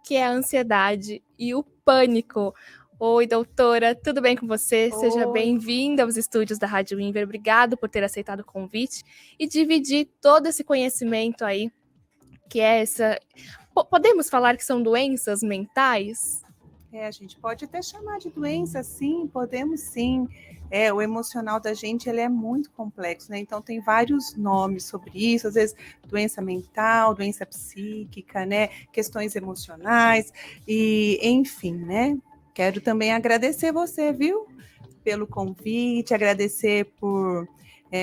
que é a ansiedade e o pânico. Oi, doutora, tudo bem com você? Oi. Seja bem-vinda aos estúdios da Rádio Inver. Obrigado por ter aceitado o convite e dividir todo esse conhecimento aí, que é essa... Podemos falar que são doenças mentais? A gente pode até chamar de doença, sim, podemos sim. O emocional da gente ele é muito complexo, né? Então tem vários nomes sobre isso, às vezes doença mental, doença psíquica, né? Questões emocionais, e enfim, né? Quero também agradecer você, viu? Pelo convite, agradecer por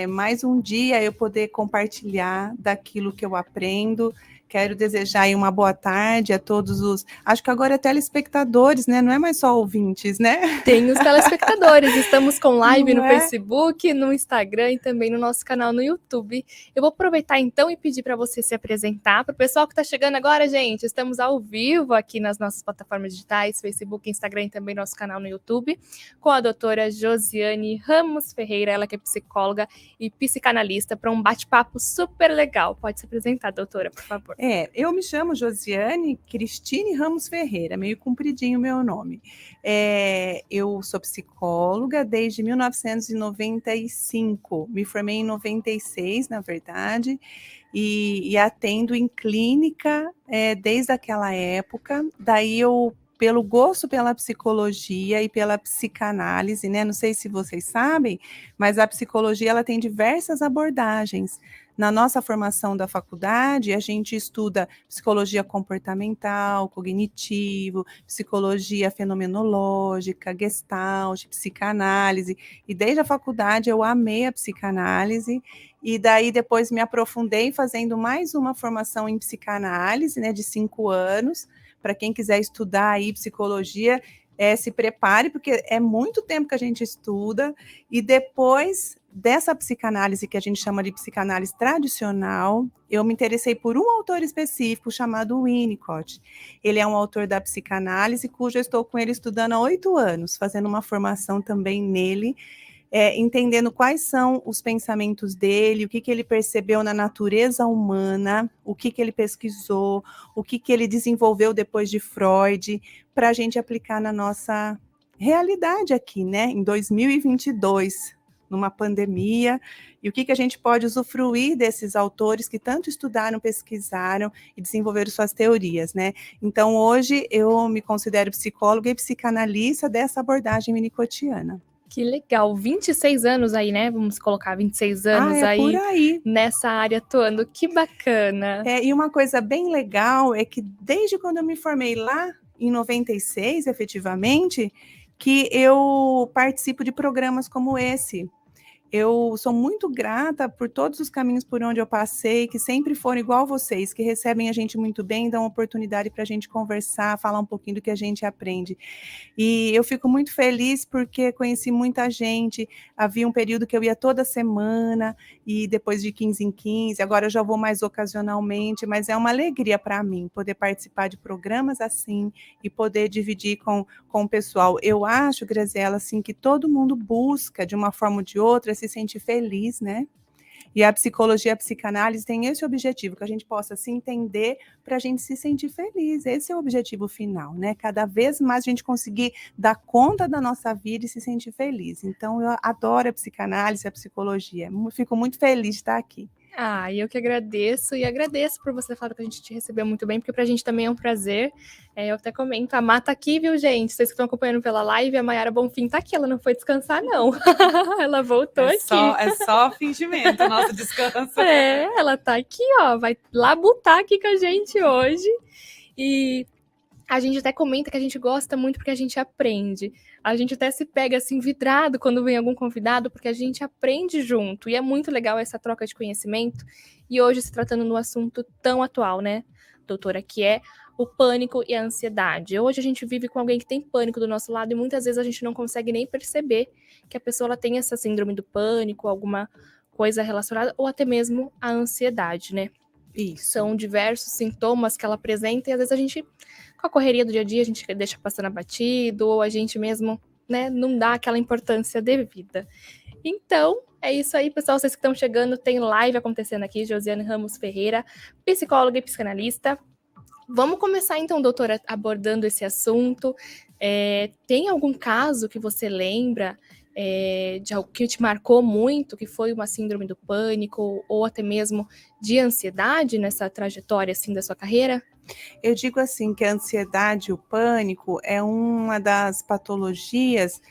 mais um dia eu poder compartilhar daquilo que eu aprendo. Quero desejar aí uma boa tarde a todos os... Acho que agora é telespectadores, né? Não é mais só ouvintes, né? Tem os telespectadores. Estamos com live Não no Facebook, no Instagram e também no nosso canal no YouTube. Eu vou aproveitar então e pedir para você se apresentar. Para o pessoal que está chegando agora, gente, estamos ao vivo aqui nas nossas plataformas digitais, Facebook, Instagram e também nosso canal no YouTube, com a doutora Josiane Ramos Ferreira, ela que é psicóloga e psicanalista, para um bate-papo super legal. Pode se apresentar, doutora, por favor. Eu me chamo Josiane Cristine Ramos Ferreira, meio compridinho o meu nome. Eu sou psicóloga desde 1995, me formei em 96, na verdade, e atendo em clínica desde aquela época. Daí eu, pelo gosto pela psicologia e pela psicanálise, né? Não sei se vocês sabem, mas a psicologia ela tem diversas abordagens. Na nossa formação da faculdade, a gente estuda psicologia comportamental, cognitivo, psicologia fenomenológica, gestalt, psicanálise. E desde a faculdade eu amei a psicanálise. E daí depois me aprofundei fazendo mais uma formação em psicanálise, né, de 5 anos. Para quem quiser estudar aí psicologia, se prepare, porque é muito tempo que a gente estuda. E depois dessa psicanálise, que a gente chama de psicanálise tradicional, eu me interessei por um autor específico chamado Winnicott. Ele é um autor da psicanálise, cujo eu estou com ele estudando há 8 anos, fazendo uma formação também nele, entendendo quais são os pensamentos dele, o que ele percebeu na natureza humana, o que ele pesquisou, o que ele desenvolveu depois de Freud, para a gente aplicar na nossa realidade aqui, né, em 2022, numa pandemia, e o que a gente pode usufruir desses autores que tanto estudaram, pesquisaram e desenvolveram suas teorias, né? Então, hoje, eu me considero psicóloga e psicanalista dessa abordagem winnicottiana. Que legal, 26 anos aí, né? Vamos colocar 26 anos por aí. Nessa área atuando, que bacana. E uma coisa bem legal é que desde quando eu me formei lá em 96, efetivamente, que eu participo de programas como esse. Eu sou muito grata por todos os caminhos por onde eu passei, que sempre foram igual vocês, que recebem a gente muito bem, dão oportunidade para a gente conversar, falar um pouquinho do que a gente aprende. E eu fico muito feliz porque conheci muita gente. Havia um período que eu ia toda semana, e depois de 15 em 15, agora eu já vou mais ocasionalmente, mas é uma alegria para mim poder participar de programas assim e poder dividir com o pessoal. Eu acho, Graziela, assim, que todo mundo busca, de uma forma ou de outra, se sentir feliz, né? E a psicologia, a psicanálise tem esse objetivo, que a gente possa se entender para a gente se sentir feliz. Esse é o objetivo final, né? Cada vez mais a gente conseguir dar conta da nossa vida e se sentir feliz. Então, eu adoro a psicanálise, a psicologia. Fico muito feliz de estar aqui. Eu que agradeço, e agradeço por você falar que a gente te recebeu muito bem, porque pra gente também é um prazer. Eu até comento, a Má tá aqui, viu, gente? Vocês que estão acompanhando pela live, a Mayara Bonfim tá aqui, ela não foi descansar, não. Ela voltou aqui. É só fingimento o nosso descanso. Ela tá aqui, ó, vai labutar aqui com a gente hoje. E a gente até comenta que a gente gosta muito porque a gente aprende. A gente até se pega assim vidrado quando vem algum convidado, porque a gente aprende junto. E é muito legal essa troca de conhecimento. E hoje se tratando de um assunto tão atual, né, doutora, que é o pânico e a ansiedade. Hoje a gente vive com alguém que tem pânico do nosso lado e muitas vezes a gente não consegue nem perceber que a pessoa ela tem essa síndrome do pânico, alguma coisa relacionada, ou até mesmo a ansiedade, né? Isso. São diversos sintomas que ela apresenta e às vezes a gente, com a correria do dia a dia, a gente deixa passando batido, ou a gente mesmo, né, não dá aquela importância devida. Então, é isso aí, pessoal. Vocês que estão chegando, tem live acontecendo aqui, Josiane Ramos Ferreira, psicóloga e psicanalista. Vamos começar então, doutora, abordando esse assunto. Tem algum caso que você lembra de algo que te marcou muito, que foi uma síndrome do pânico ou até mesmo de ansiedade nessa trajetória assim da sua carreira? Eu digo assim que a ansiedade e o pânico é uma das patologias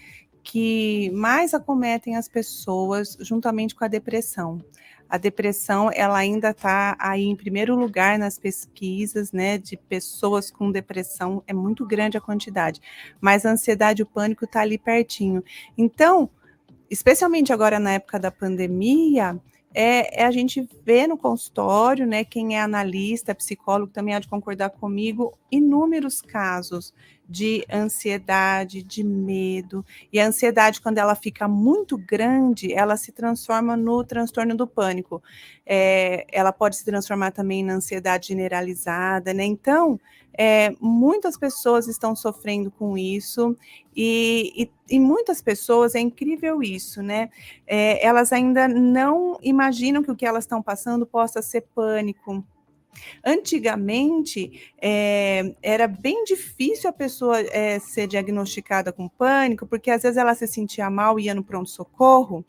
que mais acometem as pessoas juntamente com a depressão. A depressão, ela ainda está aí em primeiro lugar nas pesquisas, né, de pessoas com depressão, é muito grande a quantidade, mas a ansiedade e o pânico está ali pertinho. Então, especialmente agora na época da pandemia, a gente vê no consultório, né, quem é analista, psicólogo também há de concordar comigo, inúmeros casos de ansiedade, de medo, e a ansiedade, quando ela fica muito grande, ela se transforma no transtorno do pânico. Ela pode se transformar também na ansiedade generalizada, né? Então, muitas pessoas estão sofrendo com isso, e muitas pessoas, é incrível isso, né? Elas ainda não imaginam que o que elas estão passando possa ser pânico. Antigamente, era bem difícil a pessoa ser diagnosticada com pânico, porque às vezes ela se sentia mal, ia no pronto-socorro,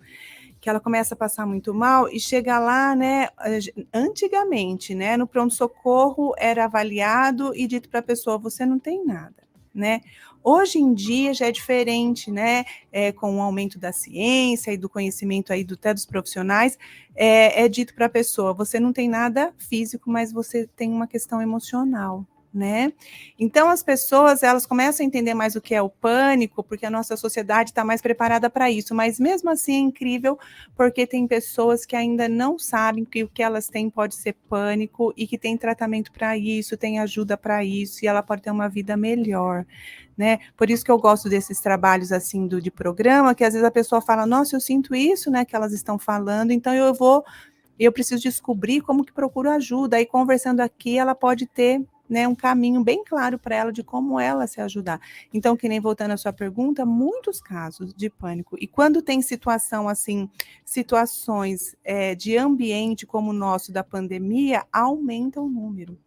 que ela começa a passar muito mal e chega lá, né? Antigamente, né? No pronto-socorro era avaliado e dito para a pessoa: você não tem nada, né? Hoje em dia já é diferente, né? Com o aumento da ciência e do conhecimento aí até dos profissionais, é dito para a pessoa: você não tem nada físico, mas você tem uma questão emocional. Né? Então as pessoas elas começam a entender mais o que é o pânico, porque a nossa sociedade está mais preparada para isso, mas mesmo assim é incrível, porque tem pessoas que ainda não sabem que o que elas têm pode ser pânico e que tem tratamento para isso, tem ajuda para isso, e ela pode ter uma vida melhor, né? Por isso que eu gosto desses trabalhos assim de programa, que às vezes a pessoa fala: nossa, eu sinto isso, né, que elas estão falando, então eu preciso descobrir como que procuro ajuda. Aí, conversando aqui, ela pode ter, né, um caminho bem claro para ela de como ela se ajudar. Então, que nem voltando à sua pergunta, muitos casos de pânico. E quando tem situação assim, situações de ambiente como o nosso da pandemia, aumenta o número,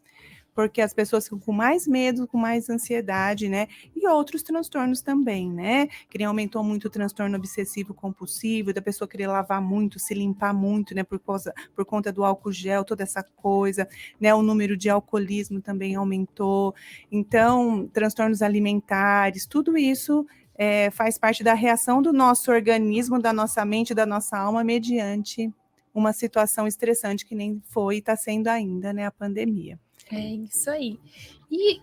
porque as pessoas ficam com mais medo, com mais ansiedade, né? E outros transtornos também, né? Que nem aumentou muito o transtorno obsessivo compulsivo, da pessoa querer lavar muito, se limpar muito, né? Por conta do álcool gel, toda essa coisa, né? O número de alcoolismo também aumentou. Então, transtornos alimentares, tudo isso faz parte da reação do nosso organismo, da nossa mente, da nossa alma, mediante uma situação estressante que nem foi e está sendo ainda, né? A pandemia. É isso aí. E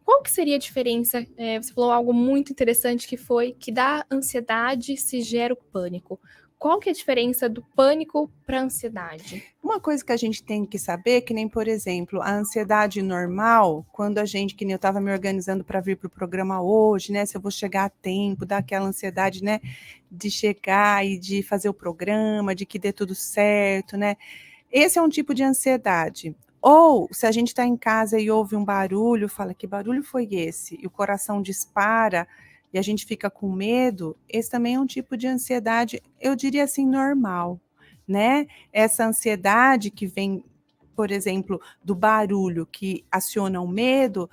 qual que seria a diferença? Você falou algo muito interessante que foi que da ansiedade se gera o pânico. Qual que é a diferença do pânico para a ansiedade? Uma coisa que a gente tem que saber, que nem, por exemplo, a ansiedade normal, quando a gente, que nem eu estava me organizando para vir para o programa hoje, né? Se eu vou chegar a tempo, dá aquela ansiedade, né? De chegar e de fazer o programa, de que dê tudo certo, né? Esse é um tipo de ansiedade. Ou, se a gente está em casa e ouve um barulho, fala: que barulho foi esse? E o coração dispara e a gente fica com medo, esse também é um tipo de ansiedade, eu diria assim, normal, né? Essa ansiedade que vem, por exemplo, do barulho que aciona o medo,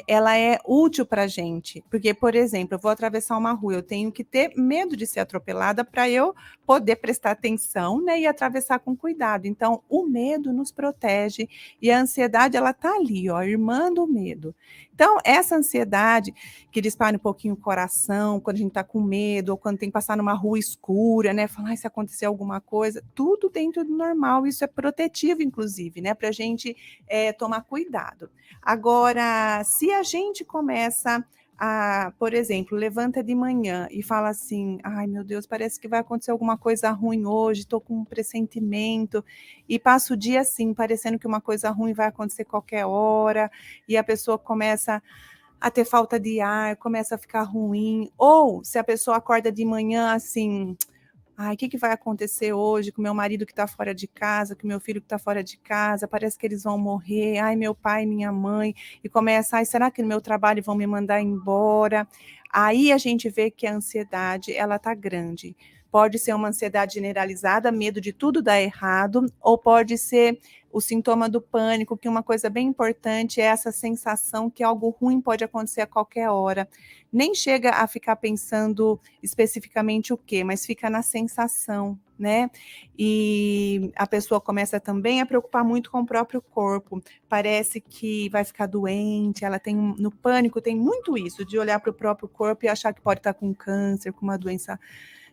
ela é útil para a gente. Porque, por exemplo, eu vou atravessar uma rua, eu tenho que ter medo de ser atropelada para eu poder prestar atenção, né, e atravessar com cuidado. Então, o medo nos protege e a ansiedade, ela está ali, ó, irmã do medo. Então, essa ansiedade que dispara um pouquinho o coração, quando a gente está com medo, ou quando tem que passar numa rua escura, né, falar: se acontecer alguma coisa, tudo dentro do normal, isso é protetivo, inclusive, né, para a gente tomar cuidado. Agora, se a gente começa por exemplo, levanta de manhã e fala assim: ai meu Deus, parece que vai acontecer alguma coisa ruim hoje, estou com um pressentimento, e passa o dia assim, parecendo que uma coisa ruim vai acontecer qualquer hora, e a pessoa começa a ter falta de ar, começa a ficar ruim, ou se a pessoa acorda de manhã assim: ai, o que vai acontecer hoje com meu marido que está fora de casa, com meu filho que está fora de casa, parece que eles vão morrer, ai, meu pai, minha mãe, e começa: ai, será que no meu trabalho vão me mandar embora? Aí a gente vê que a ansiedade, ela está grande. pode ser uma ansiedade generalizada, medo de tudo dar errado, ou pode ser o sintoma do pânico, que uma coisa bem importante é essa sensação que algo ruim pode acontecer a qualquer hora. Nem chega a ficar pensando especificamente o quê, mas fica na sensação, né? E a pessoa começa também a preocupar muito com o próprio corpo. Parece que vai ficar doente, ela tem, no pânico tem muito isso, de olhar para o próprio corpo e achar que pode estar com câncer, com uma doença,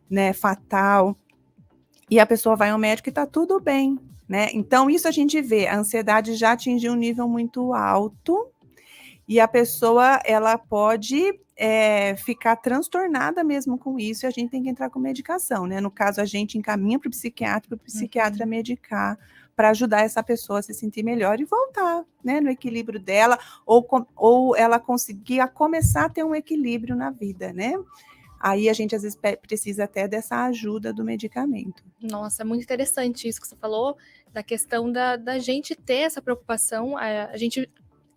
né, fatal. E a pessoa vai ao médico e está tudo bem, né? Então, isso a gente vê, a ansiedade já atingiu um nível muito alto e a pessoa, ela pode ficar transtornada mesmo com isso e a gente tem que entrar com medicação, né? No caso, a gente encaminha para o psiquiatra medicar para ajudar essa pessoa a se sentir melhor e voltar, né, no equilíbrio dela, ou ela conseguir começar a ter um equilíbrio na vida, né? Aí a gente às vezes precisa até dessa ajuda do medicamento. Nossa, é muito interessante isso que você falou, da questão da gente ter essa preocupação. A gente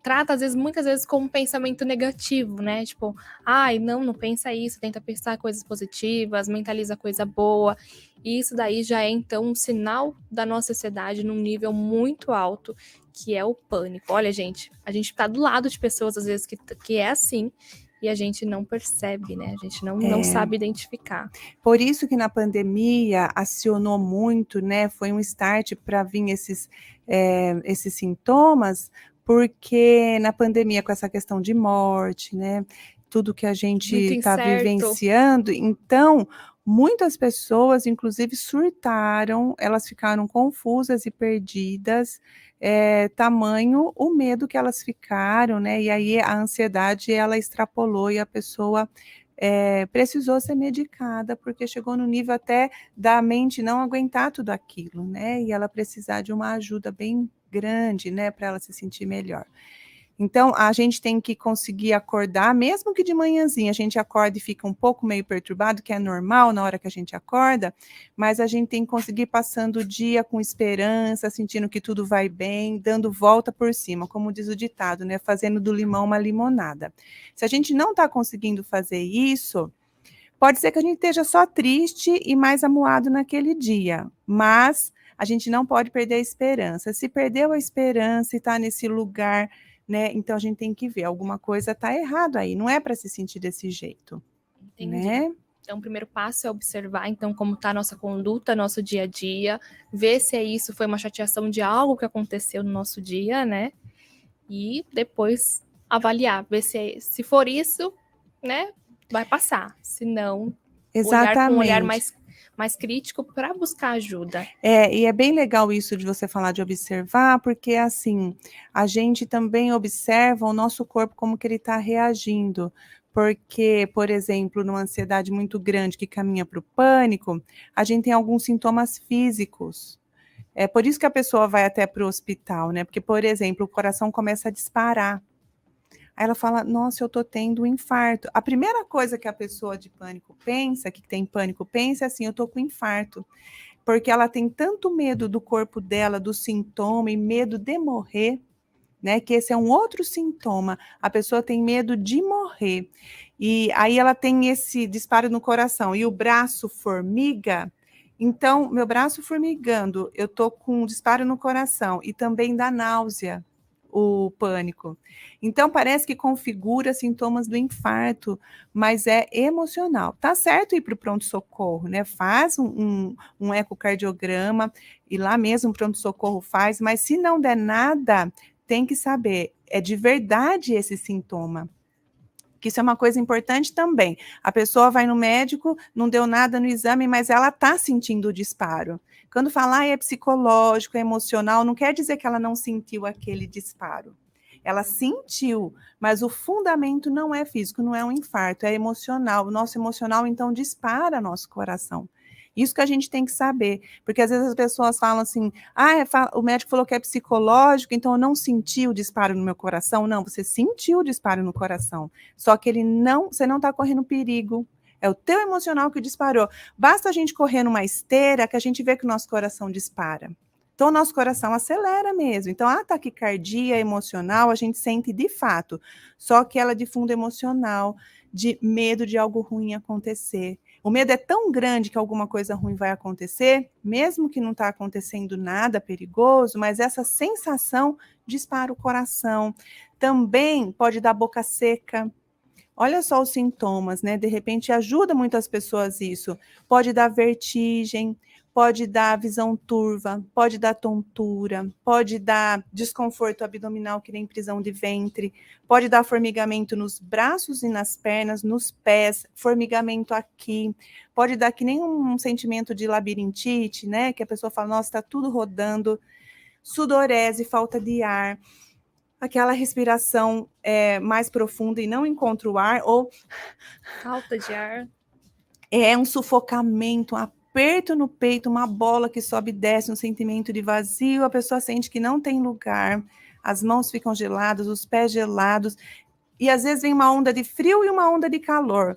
trata, às vezes, muitas vezes, com um pensamento negativo, né? Tipo, ai, não pensa isso, tenta pensar coisas positivas, mentaliza coisa boa. E isso daí já é, então, um sinal da nossa sociedade num nível muito alto, que é o pânico. Olha, gente, a gente tá do lado de pessoas, às vezes, que é assim, e a gente não percebe, né? A gente não sabe identificar. Por isso que na pandemia acionou muito, né? Foi um start para vir esses sintomas, porque na pandemia, com essa questão de morte, né? Tudo que a gente está vivenciando, então muitas pessoas, inclusive, surtaram, elas ficaram confusas e perdidas, tamanho o medo que elas ficaram, né? E aí a ansiedade, ela extrapolou e a pessoa precisou ser medicada, porque chegou no nível até da mente não aguentar tudo aquilo, né? E ela precisar de uma ajuda bem grande, né? Para ela se sentir melhor. Então, a gente tem que conseguir acordar, mesmo que de manhãzinha a gente acorda e fica um pouco meio perturbado, que é normal na hora que a gente acorda, mas a gente tem que conseguir passando o dia com esperança, sentindo que tudo vai bem, dando volta por cima, como diz o ditado, né? Fazendo do limão uma limonada. Se a gente não está conseguindo fazer isso, pode ser que a gente esteja só triste e mais amuado naquele dia, mas a gente não pode perder a esperança. Se perdeu a esperança e está nesse lugar, né? Então a gente tem que ver, alguma coisa está errado aí, não é para se sentir desse jeito. Entendi. Né? Então, o primeiro passo é observar, então, como está a nossa conduta, nosso dia a dia, ver se isso foi uma chateação de algo que aconteceu no nosso dia, né? E depois avaliar, ver se for isso, né, vai passar. Se não, olhar com um olhar mais crítico para buscar ajuda. E é bem legal isso de você falar de observar, porque assim, a gente também observa o nosso corpo, como que ele está reagindo. Porque, por exemplo, numa ansiedade muito grande que caminha para o pânico, a gente tem alguns sintomas físicos. É por isso que a pessoa vai até para o hospital, né? Porque, por exemplo, o coração começa a disparar. Aí ela fala, nossa, eu tô tendo um infarto. A primeira coisa que a pessoa de pânico pensa, que tem pânico, pensa é assim, eu tô com infarto. Porque ela tem tanto medo do corpo dela, do sintoma, e medo de morrer, né? Que esse é um outro sintoma. A pessoa tem medo de morrer. E aí ela tem esse disparo no coração e o braço formiga. Então, meu braço formigando, eu tô com um disparo no coração e também dá náusea, o pânico. Então, parece que configura sintomas do infarto, mas é emocional. Tá certo ir para o pronto-socorro, né? Faz um ecocardiograma e lá mesmo o pronto-socorro faz, mas se não der nada, tem que saber, é de verdade esse sintoma. Que isso é uma coisa importante também. A pessoa vai no médico, não deu nada no exame, mas ela está sentindo o disparo. Quando falar é psicológico, é emocional, não quer dizer que ela não sentiu aquele disparo. Ela sentiu, mas o fundamento não é físico, não é um infarto, é emocional. O nosso emocional, então, dispara nosso coração. Isso que a gente tem que saber, porque às vezes as pessoas falam assim, o médico falou que é psicológico, então eu não senti o disparo no meu coração. Não, você sentiu o disparo no coração, só que você não está correndo perigo. É o teu emocional que disparou. Basta a gente correr numa esteira que a gente vê que o nosso coração dispara. Então, o nosso coração acelera mesmo. Então, a taquicardia emocional a gente sente de fato, só que ela é de fundo emocional, de medo de algo ruim acontecer. O medo é tão grande que alguma coisa ruim vai acontecer, mesmo que não está acontecendo nada perigoso, mas essa sensação dispara o coração. Também pode dar boca seca. Olha só os sintomas, né? De repente ajuda muitas pessoas isso. Pode dar vertigem, pode dar visão turva, pode dar tontura, pode dar desconforto abdominal, que nem prisão de ventre, pode dar formigamento nos braços e nas pernas, nos pés, formigamento aqui, pode dar que nem um sentimento de labirintite, né? Que a pessoa fala, nossa, está tudo rodando, sudorese, falta de ar, aquela respiração mais profunda e não encontra o ar, ou Falta de ar. É um sufocamento, um aperto no peito, uma bola que sobe e desce, um sentimento de vazio, a pessoa sente que não tem lugar, as mãos ficam geladas, os pés gelados, e às vezes vem uma onda de frio e uma onda de calor.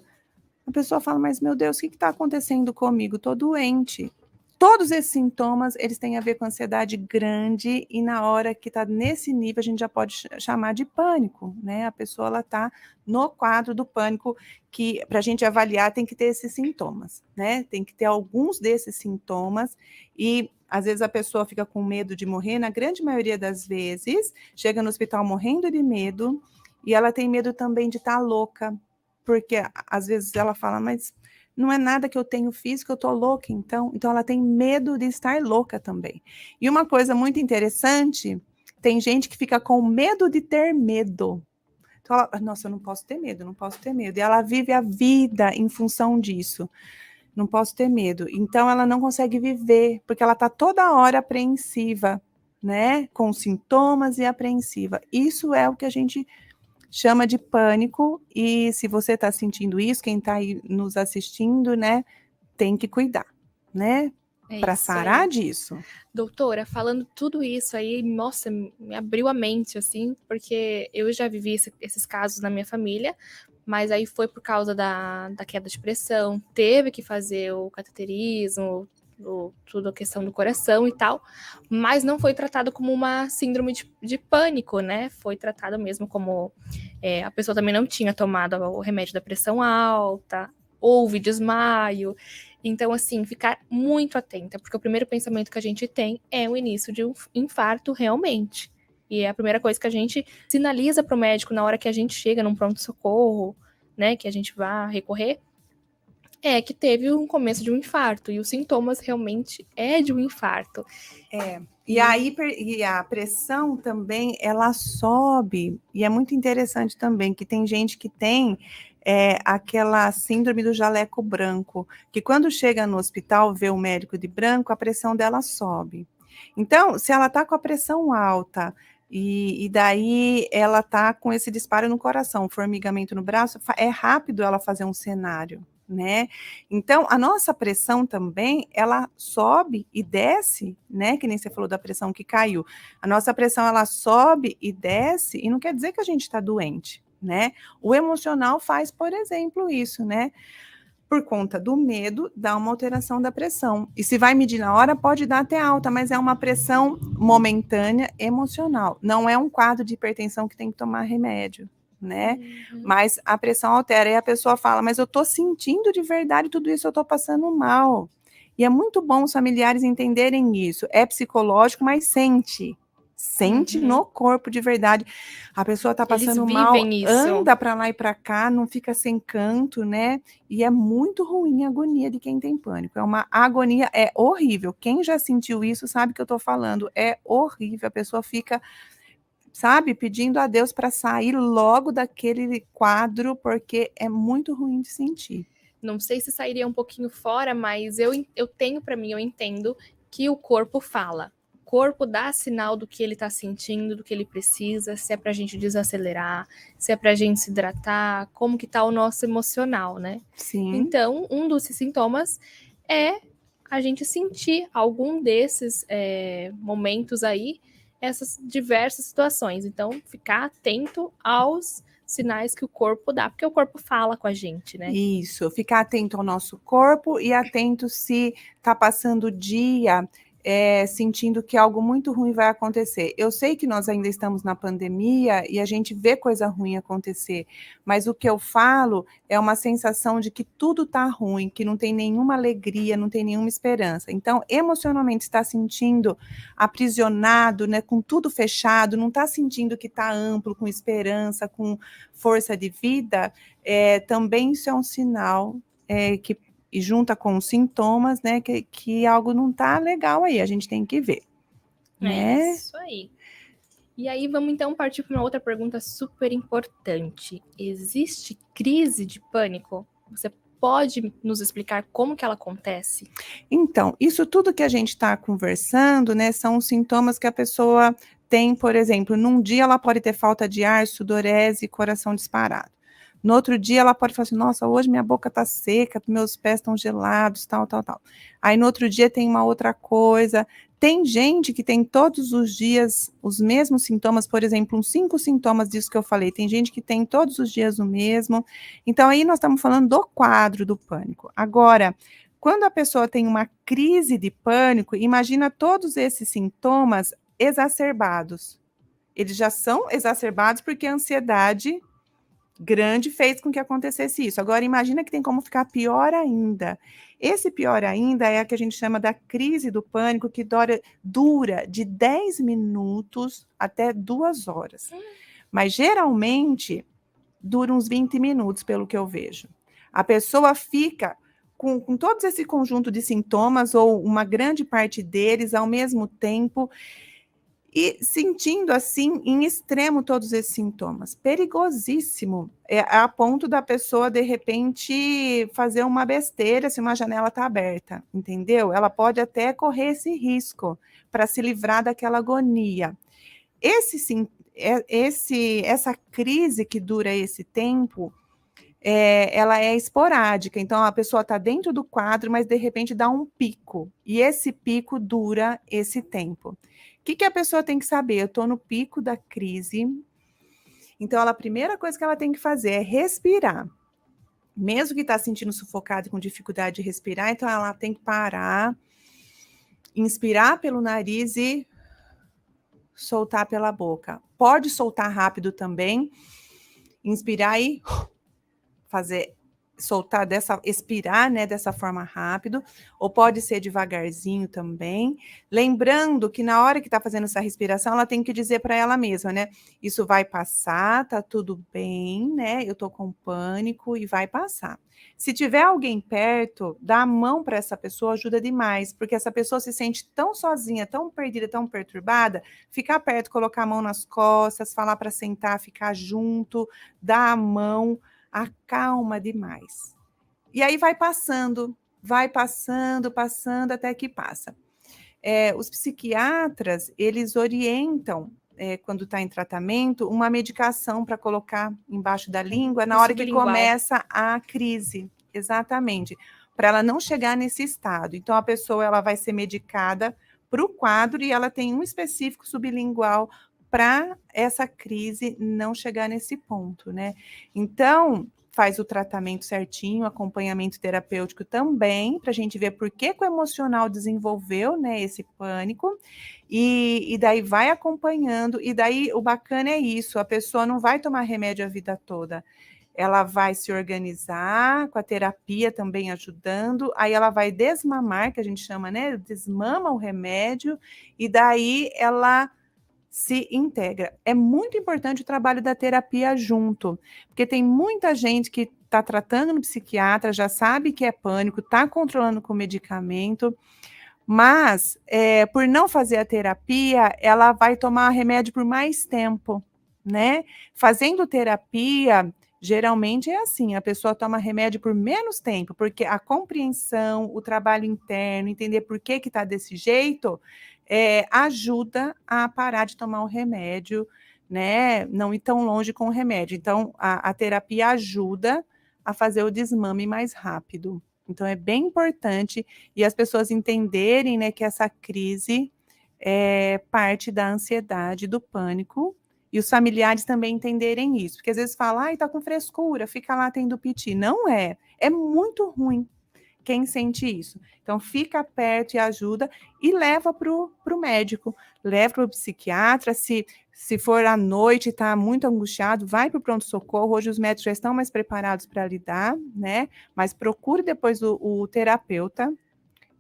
A pessoa fala, mas meu Deus, o que está acontecendo comigo? Estou doente. Todos esses sintomas, eles têm a ver com ansiedade grande, e na hora que está nesse nível, a gente já pode chamar de pânico, né? A pessoa, ela está no quadro do pânico, que para a gente avaliar tem que ter esses sintomas, né? Tem que ter alguns desses sintomas, e às vezes a pessoa fica com medo de morrer, na grande maioria das vezes, chega no hospital morrendo de medo, e ela tem medo também de estar louca, porque às vezes ela fala, mas não é nada que eu tenho físico, eu tô louca, então ela tem medo de estar louca também. E uma coisa muito interessante, tem gente que fica com medo de ter medo. Então ela, nossa, eu não posso ter medo, não posso ter medo. E ela vive a vida em função disso. Não posso ter medo. Então ela não consegue viver, porque ela está toda hora apreensiva, né? Com sintomas e apreensiva. Isso é o que a gente chama de pânico, e se você está sentindo isso, quem está aí nos assistindo, né, tem que cuidar, né, para sarar disso. Doutora, falando tudo isso aí, nossa, me abriu a mente, assim, porque eu já vivi esses casos na minha família, mas aí foi por causa da queda de pressão, teve que fazer o cateterismo, tudo a questão do coração e tal, mas não foi tratado como uma síndrome de pânico, né? Foi tratado mesmo como a pessoa também não tinha tomado o remédio da pressão alta, houve desmaio. Então, assim, ficar muito atenta, porque o primeiro pensamento que a gente tem é o início de um infarto realmente. E é a primeira coisa que a gente sinaliza para o médico na hora que a gente chega num pronto-socorro, né, que a gente vá recorrer, é que teve um começo de um infarto, e os sintomas realmente é de um infarto. E a pressão também, ela sobe, e é muito interessante também, que tem gente que tem aquela síndrome do jaleco branco, que quando chega no hospital, vê o médico de branco, a pressão dela sobe. Então, se ela está com a pressão alta, e daí ela está com esse disparo no coração, formigamento no braço, é rápido ela fazer um cenário, né? Então, a nossa pressão também, ela sobe e desce, né? Que nem você falou da pressão que caiu. A nossa pressão, ela sobe e desce, e não quer dizer que a gente está doente, né? O emocional faz, por exemplo, isso, né? Por conta do medo, dá uma alteração da pressão. E se vai medir na hora, pode dar até alta, mas é uma pressão momentânea, emocional. Não é um quadro de hipertensão que tem que tomar remédio, né? Mas a pressão altera, e a pessoa fala, mas eu tô sentindo de verdade tudo isso, eu tô passando mal. E é muito bom os familiares entenderem isso. É psicológico, mas sente no corpo de verdade. A pessoa tá passando mal, anda para lá e para cá, não fica sem canto, né? E é muito ruim a agonia de quem tem pânico. É uma agonia, é horrível. Quem já sentiu isso sabe o que eu tô falando. É horrível. A pessoa fica, sabe, pedindo a Deus para sair logo daquele quadro, porque é muito ruim de sentir. Não sei se sairia um pouquinho fora, mas eu tenho para mim, eu entendo que o corpo fala. O corpo dá sinal do que ele está sentindo, do que ele precisa, se é para a gente desacelerar, se é para a gente se hidratar, como que tá o nosso emocional, né? Sim. Então, um dos sintomas é a gente sentir algum desses momentos aí, essas diversas situações. Então, ficar atento aos sinais que o corpo dá, porque o corpo fala com a gente, né? Isso, ficar atento ao nosso corpo e atento se está passando o dia sentindo que algo muito ruim vai acontecer. Eu sei que nós ainda estamos na pandemia e a gente vê coisa ruim acontecer, mas o que eu falo é uma sensação de que tudo está ruim, que não tem nenhuma alegria, não tem nenhuma esperança. Então, emocionalmente, está sentindo aprisionado, né, com tudo fechado, não está sentindo que está amplo, com esperança, com força de vida, também isso é um sinal que e junta com os sintomas, né, que algo não está legal aí, a gente tem que ver, né? Isso aí. E aí vamos então partir para uma outra pergunta super importante. Existe crise de pânico? Você pode nos explicar como que ela acontece? Então, isso tudo que a gente está conversando, né, são os sintomas que a pessoa tem, por exemplo, num dia ela pode ter falta de ar, sudorese e coração disparado. No outro dia ela pode falar assim, nossa, hoje minha boca está seca, meus pés estão gelados, tal, tal, tal. Aí no outro dia tem uma outra coisa. Tem gente que tem todos os dias os mesmos sintomas, por exemplo, uns 5 sintomas disso que eu falei. Tem gente que tem todos os dias o mesmo. Então aí nós estamos falando do quadro do pânico. Agora, quando a pessoa tem uma crise de pânico, imagina todos esses sintomas exacerbados. Eles já são exacerbados porque a ansiedade grande fez com que acontecesse isso. Agora, imagina que tem como ficar pior ainda. Esse pior ainda é a que a gente chama da crise do pânico, que dura de 10 minutos até 2 horas. Mas, geralmente, dura uns 20 minutos, pelo que eu vejo. A pessoa fica com todo esse conjunto de sintomas, ou uma grande parte deles, ao mesmo tempo, e sentindo assim, em extremo, todos esses sintomas. Perigosíssimo, a ponto da pessoa, de repente, fazer uma besteira se uma janela está aberta, entendeu? Ela pode até correr esse risco para se livrar daquela agonia. Essa crise que dura esse tempo, ela é esporádica, então a pessoa está dentro do quadro, mas de repente dá um pico, e esse pico dura esse tempo. O que a pessoa tem que saber? Eu estou no pico da crise, então a primeira coisa que ela tem que fazer é respirar. Mesmo que está sentindo sufocado e com dificuldade de respirar, então ela tem que parar, inspirar pelo nariz e soltar pela boca. Pode soltar rápido também, inspirar e soltar expirar, né, dessa forma rápido, ou pode ser devagarzinho também, lembrando que na hora que está fazendo essa respiração, ela tem que dizer para ela mesma, né, isso vai passar, tá tudo bem, né, eu tô com pânico e vai passar. Se tiver alguém perto, dar a mão para essa pessoa ajuda demais, porque essa pessoa se sente tão sozinha, tão perdida, tão perturbada, ficar perto, colocar a mão nas costas, falar para sentar, ficar junto, dar a mão, acalma demais. E aí vai passando, passando, até que passa. Os psiquiatras, eles orientam, quando está em tratamento, uma medicação para colocar embaixo da língua na hora que começa a crise. Exatamente. Para ela não chegar nesse estado. Então, a pessoa ela vai ser medicada para o quadro e ela tem um específico sublingual para essa crise não chegar nesse ponto, né? Então, faz o tratamento certinho, acompanhamento terapêutico também, para a gente ver por que o emocional desenvolveu, né, esse pânico, e daí vai acompanhando, e daí o bacana é isso, a pessoa não vai tomar remédio a vida toda, ela vai se organizar, com a terapia também ajudando, aí ela vai desmamar, que a gente chama, né, desmama o remédio, e daí ela se integra. É muito importante o trabalho da terapia junto, porque tem muita gente que está tratando no psiquiatra, já sabe que é pânico, está controlando com medicamento, mas por não fazer a terapia, ela vai tomar remédio por mais tempo, né? Fazendo terapia, geralmente é assim, a pessoa toma remédio por menos tempo, porque a compreensão, o trabalho interno, entender por que está desse jeito, ajuda a parar de tomar o remédio, né? Não ir tão longe com o remédio. Então, a terapia ajuda a fazer o desmame mais rápido. Então, é bem importante e as pessoas entenderem, né, que essa crise é parte da ansiedade, do pânico, e os familiares também entenderem isso, porque às vezes fala, ai, tá com frescura, fica lá tendo piti. Não é muito ruim. quem sente isso. Então, fica perto e ajuda e leva para o médico, leva para o psiquiatra. Se for à noite e está muito angustiado, vai para o pronto-socorro. Hoje os médicos já estão mais preparados para lidar, né? Mas procure depois o terapeuta.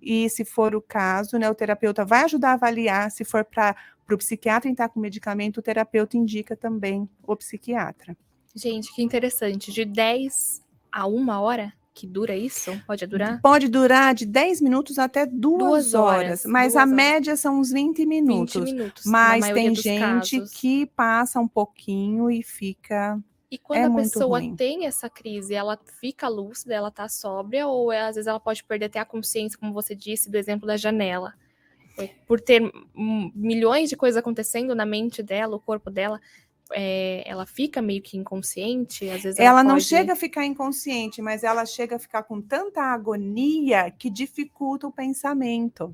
E se for o caso, né, o terapeuta vai ajudar a avaliar. Se for para o psiquiatra entrar com medicamento, o terapeuta indica também o psiquiatra. Gente, que interessante. De 10 a 1 hora que dura isso? Pode durar? Pode durar de 10 minutos até 2 horas, mas a média são uns 20 minutos. 20 minutos, na Mas maioria tem dos gente casos. que passa um pouquinho e fica... E quando a muito pessoa ruim. tem essa crise, ela fica lúcida, ela tá sóbria, ou às vezes ela pode perder até a consciência, como você disse, do exemplo da janela. Por ter milhões de coisas acontecendo na mente dela, o corpo dela, ela fica meio que inconsciente, às vezes Ela não pode... chega a ficar inconsciente, mas ela chega a ficar com tanta agonia que dificulta o pensamento.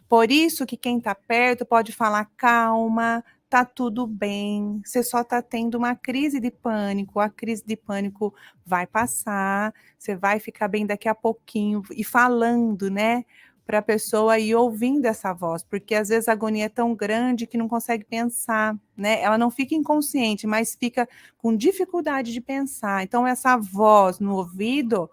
Por isso que quem está perto pode falar, calma, tá tudo bem, você só está tendo uma crise de pânico, a crise de pânico vai passar, você vai ficar bem daqui a pouquinho, e falando, né, para a pessoa ir ouvindo essa voz, porque às vezes a agonia é tão grande que não consegue pensar, né, ela não fica inconsciente, mas fica com dificuldade de pensar, então essa voz no ouvido,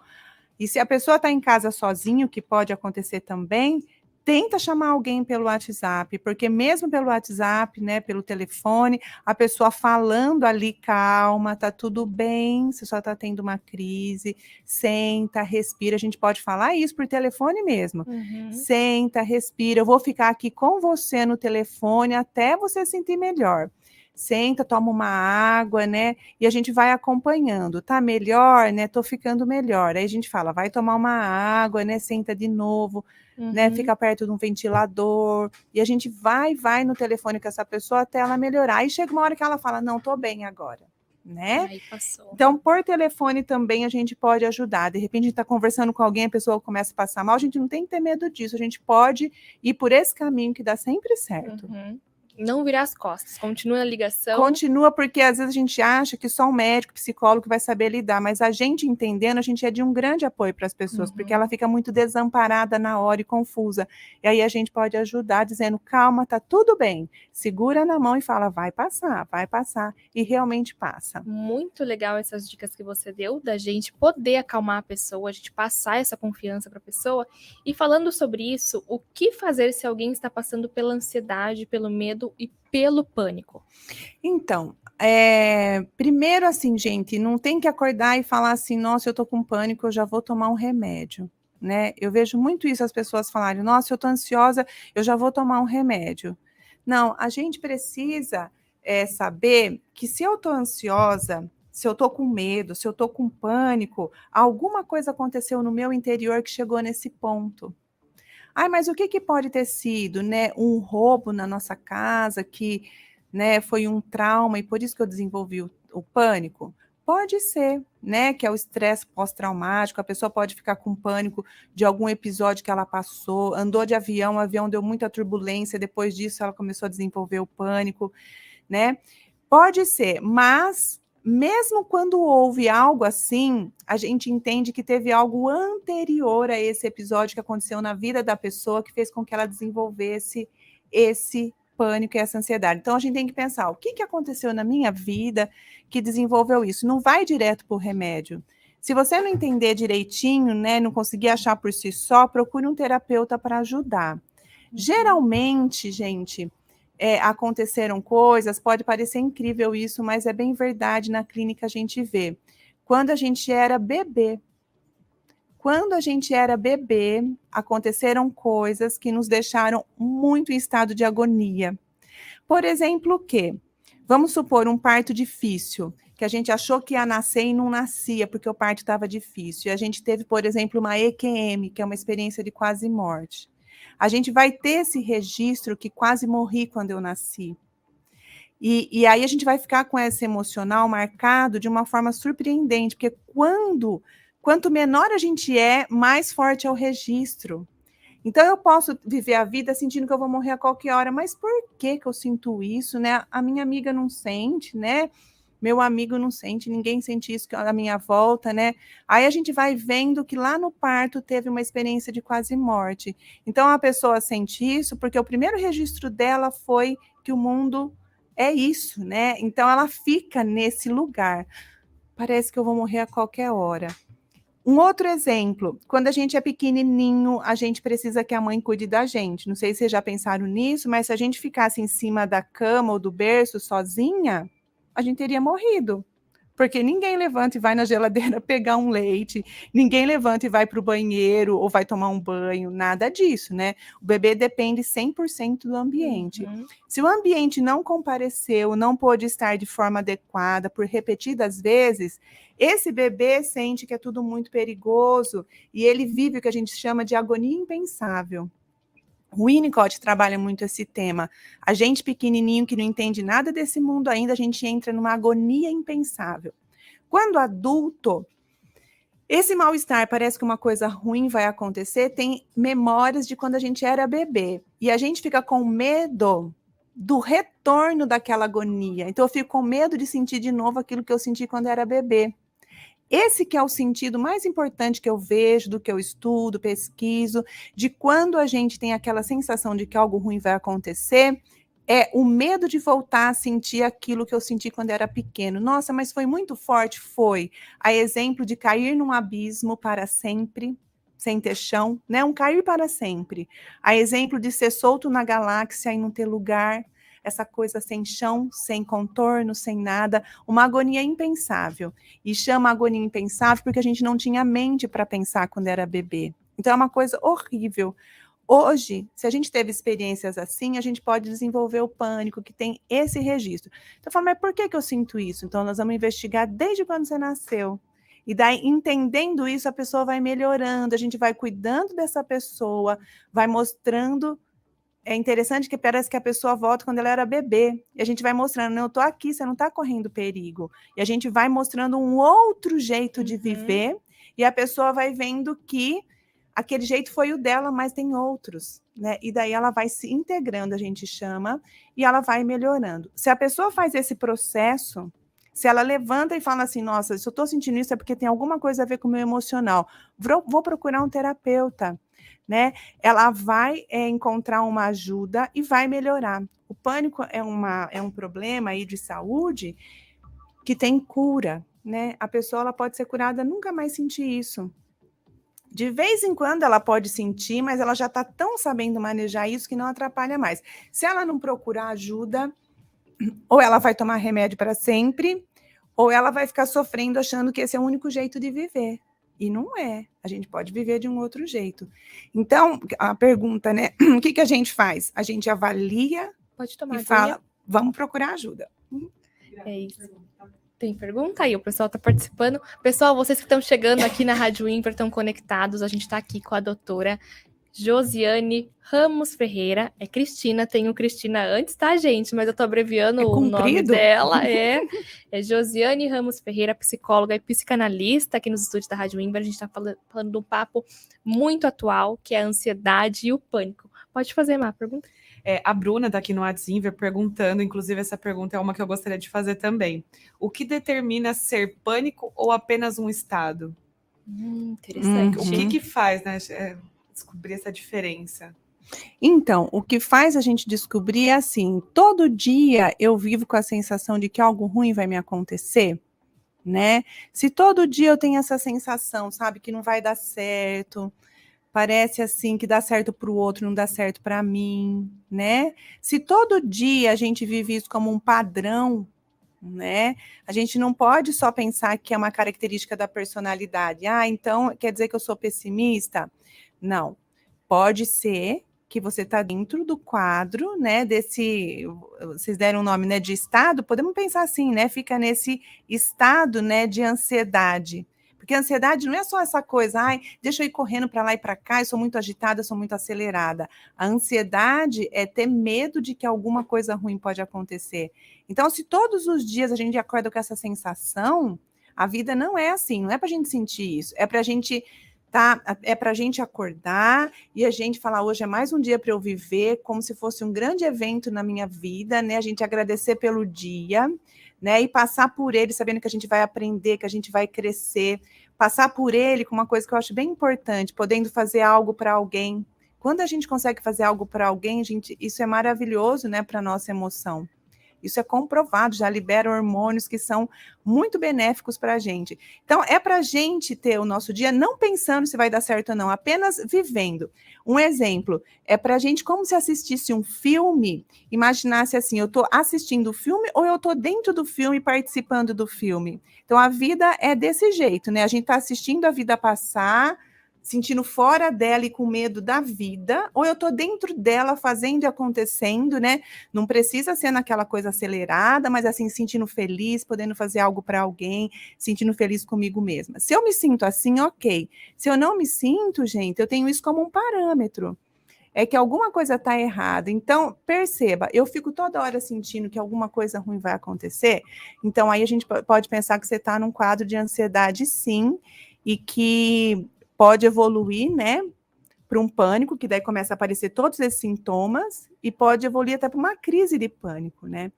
e se a pessoa está em casa sozinho, que pode acontecer também, tenta chamar alguém pelo WhatsApp, porque mesmo pelo WhatsApp, né, pelo telefone, a pessoa falando ali, calma, tá tudo bem, você só tá tendo uma crise, senta, respira, a gente pode falar isso por telefone mesmo. Senta, respira, eu vou ficar aqui com você no telefone até você se sentir melhor. Senta, toma uma água, né? E a gente vai acompanhando. Tá melhor, né? Tô ficando melhor. Aí a gente fala, vai tomar uma água, né? Senta de novo, né? Fica perto de um ventilador. E a gente vai no telefone com essa pessoa até ela melhorar. Aí chega uma hora que ela fala, não, tô bem agora, né? Aí passou. Então, por telefone também a gente pode ajudar. De repente, a gente está conversando com alguém, a pessoa começa a passar mal, a gente não tem que ter medo disso. A gente pode ir por esse caminho que dá sempre certo. Não virar as costas, continua a ligação. Continua, porque às vezes a gente acha que só um médico, psicólogo vai saber lidar, mas a gente entendendo, a gente é de um grande apoio para as pessoas, porque ela fica muito desamparada na hora e confusa. E aí a gente pode ajudar dizendo, calma, tá tudo bem. Segura na mão e fala, vai passar, e realmente passa. Muito legal essas dicas que você deu, da gente poder acalmar a pessoa, a gente passar essa confiança para a pessoa. E falando sobre isso, o que fazer se alguém está passando pela ansiedade, pelo medo e pelo pânico? Então, primeiro assim, gente, não tem que acordar e falar assim, nossa, eu tô com pânico, eu já vou tomar um remédio, né? Eu vejo muito isso as pessoas falarem, nossa, eu tô ansiosa, eu já vou tomar um remédio. Não, a gente precisa saber que se eu tô ansiosa, se eu tô com medo, se eu tô com pânico, alguma coisa aconteceu no meu interior que chegou nesse ponto. Ai, mas o que pode ter sido, né? Um roubo na nossa casa que, né, foi um trauma e por isso que eu desenvolvi o pânico? Pode ser, né? Que é o estresse pós-traumático, a pessoa pode ficar com pânico de algum episódio que ela passou, andou de avião, o avião deu muita turbulência, depois disso ela começou a desenvolver o pânico, né? Pode ser, mas mesmo quando houve algo assim, a gente entende que teve algo anterior a esse episódio que aconteceu na vida da pessoa que fez com que ela desenvolvesse esse pânico e essa ansiedade. Então, a gente tem que pensar, o que aconteceu na minha vida que desenvolveu isso? Não vai direto para o remédio. Se você não entender direitinho, né, não conseguir achar por si só, procure um terapeuta para ajudar. Geralmente, gente, aconteceram coisas, pode parecer incrível isso, mas é bem verdade, na clínica a gente vê. Quando a gente era bebê, aconteceram coisas que nos deixaram muito em estado de agonia. Por exemplo, o quê? Vamos supor um parto difícil, que a gente achou que ia nascer e não nascia, porque o parto estava difícil. E a gente teve, por exemplo, uma EQM, que é uma experiência de quase morte. A gente vai ter esse registro que quase morri quando eu nasci. E aí a gente vai ficar com esse emocional marcado de uma forma surpreendente, porque quanto menor a gente é, mais forte é o registro. Então, eu posso viver a vida sentindo que eu vou morrer a qualquer hora, mas por que eu sinto isso, né? A minha amiga não sente, né? meu amigo não sente, ninguém sente isso à minha volta, né? Aí a gente vai vendo que lá no parto teve uma experiência de quase morte. Então a pessoa sente isso porque o primeiro registro dela foi que o mundo é isso, né? Então ela fica nesse lugar. Parece que eu vou morrer a qualquer hora. Um outro exemplo, quando a gente é pequenininho, a gente precisa que a mãe cuide da gente. Não sei se vocês já pensaram nisso, mas se a gente ficasse em cima da cama ou do berço sozinha, a gente teria morrido. Porque ninguém levanta e vai na geladeira pegar um leite, ninguém levanta e vai para o banheiro ou vai tomar um banho, nada disso, né? O bebê depende 100% do ambiente. Se o ambiente não compareceu, não pôde estar de forma adequada por repetidas vezes, esse bebê sente que é tudo muito perigoso e ele vive o que a gente chama de agonia impensável. O Winnicott trabalha muito esse tema. A gente pequenininho que não entende nada desse mundo ainda, a gente entra numa agonia impensável. Quando adulto, esse mal-estar parece que uma coisa ruim vai acontecer, tem memórias de quando a gente era bebê. E a gente fica com medo do retorno daquela agonia. Então eu fico com medo de sentir de novo aquilo que eu senti quando era bebê. Esse que é o sentido mais importante que eu vejo, do que eu estudo, pesquiso, de quando a gente tem aquela sensação de que algo ruim vai acontecer, é o medo de voltar a sentir aquilo que eu senti quando era pequeno. Nossa, mas foi muito forte? Foi. A exemplo de cair num abismo para sempre, sem ter chão, né? Um cair para sempre. A exemplo de ser solto na galáxia e não ter lugar, essa coisa sem chão, sem contorno, sem nada, uma agonia impensável. E chama agonia impensável porque a gente não tinha mente para pensar quando era bebê. Então é uma coisa horrível. Hoje, se a gente teve experiências assim, a gente pode desenvolver o pânico, que tem esse registro. Então, eu falo, mas por que eu sinto isso? Então, nós vamos investigar desde quando você nasceu. E daí, entendendo isso, a pessoa vai melhorando, a gente vai cuidando dessa pessoa, vai mostrando. É interessante que parece que a pessoa volta quando ela era bebê. E a gente vai mostrando, não, eu tô aqui, você não está correndo perigo. E a gente vai mostrando um outro jeito de viver, e a pessoa vai vendo que aquele jeito foi o dela, mas tem outros, né? E daí ela vai se integrando, a gente chama, e ela vai melhorando. Se a pessoa faz esse processo, se ela levanta e fala assim, nossa, se eu estou sentindo isso é porque tem alguma coisa a ver com o meu emocional, vou procurar um terapeuta, né? Ela vai encontrar uma ajuda e vai melhorar. O pânico é um problema aí de saúde que tem cura, né? A pessoa ela pode ser curada, nunca mais sentir isso. De vez em quando ela pode sentir, mas ela já está tão sabendo manejar isso que não atrapalha mais. Se ela não procurar ajuda, ou ela vai tomar remédio para sempre, ou ela vai ficar sofrendo achando que esse é o único jeito de viver. E não é. A gente pode viver de um outro jeito. Então, a pergunta, né? O que a gente faz? A gente avalia Pode tomar e fala, vamos procurar ajuda. É isso. Tem pergunta aí? O pessoal está participando. Pessoal, vocês que estão chegando aqui na Rádio Ímpar, estão conectados. A gente está aqui com a doutora Josiane Ramos Ferreira. É Cristina, tem o Cristina antes, tá, gente? Mas eu tô abreviando o nome dela. É Josiane Ramos Ferreira, psicóloga e psicanalista aqui nos estúdios da Rádio Ímpar. A gente está falando de um papo muito atual, que é a ansiedade e o pânico. Pode fazer, Má, pergunta? A Bruna está aqui no WhatsApp perguntando, inclusive essa pergunta é uma que eu gostaria de fazer também. O que determina ser pânico ou apenas um estado? Interessante. O que faz, né, descobrir essa diferença? Então, o que faz a gente descobrir é assim, todo dia eu vivo com a sensação de que algo ruim vai me acontecer, né? Se todo dia eu tenho essa sensação, sabe, que não vai dar certo, parece assim que dá certo para o outro, não dá certo para mim, né? Se todo dia a gente vive isso como um padrão, né? A gente não pode só pensar que é uma característica da personalidade. Ah, então quer dizer que eu sou pessimista? Não. Pode ser que você está dentro do quadro, né? Vocês deram o nome, né? De estado. Podemos pensar assim, né? Fica nesse estado, né? De ansiedade. Porque a ansiedade não é só essa coisa, ai, deixa eu ir correndo para lá e para cá, eu sou muito agitada, eu sou muito acelerada. A ansiedade é ter medo de que alguma coisa ruim pode acontecer. Então, se todos os dias a gente acorda com essa sensação, a vida não é assim, não é para a gente sentir isso, é para a gente acordar e a gente falar, hoje é mais um dia para eu viver, como se fosse um grande evento na minha vida, né? A gente agradecer pelo dia, né? E passar por ele sabendo que a gente vai aprender, que a gente vai crescer, passar por ele com uma coisa que eu acho bem importante, podendo fazer algo para alguém. Quando a gente consegue fazer algo para alguém, gente, isso é maravilhoso, né, para nossa emoção. Isso é comprovado, já libera hormônios que são muito benéficos para a gente. Então, é para a gente ter o nosso dia não pensando se vai dar certo ou não, apenas vivendo. Um exemplo, é para a gente como se assistisse um filme, imaginasse assim, eu estou assistindo o filme ou eu estou dentro do filme participando do filme. Então, a vida é desse jeito, né? A gente está assistindo a vida passar, sentindo fora dela e com medo da vida, ou eu estou dentro dela fazendo e acontecendo, né? Não precisa ser naquela coisa acelerada, mas assim, sentindo feliz, podendo fazer algo para alguém, sentindo feliz comigo mesma. Se eu me sinto assim, ok. Se eu não me sinto, gente, eu tenho isso como um parâmetro. É que alguma coisa está errada. Então, perceba, eu fico toda hora sentindo que alguma coisa ruim vai acontecer. Então, aí a gente pode pensar que você está num quadro de ansiedade, sim, e que pode evoluir, né, para um pânico, que daí começa a aparecer todos esses sintomas, e pode evoluir até para uma crise de pânico, né?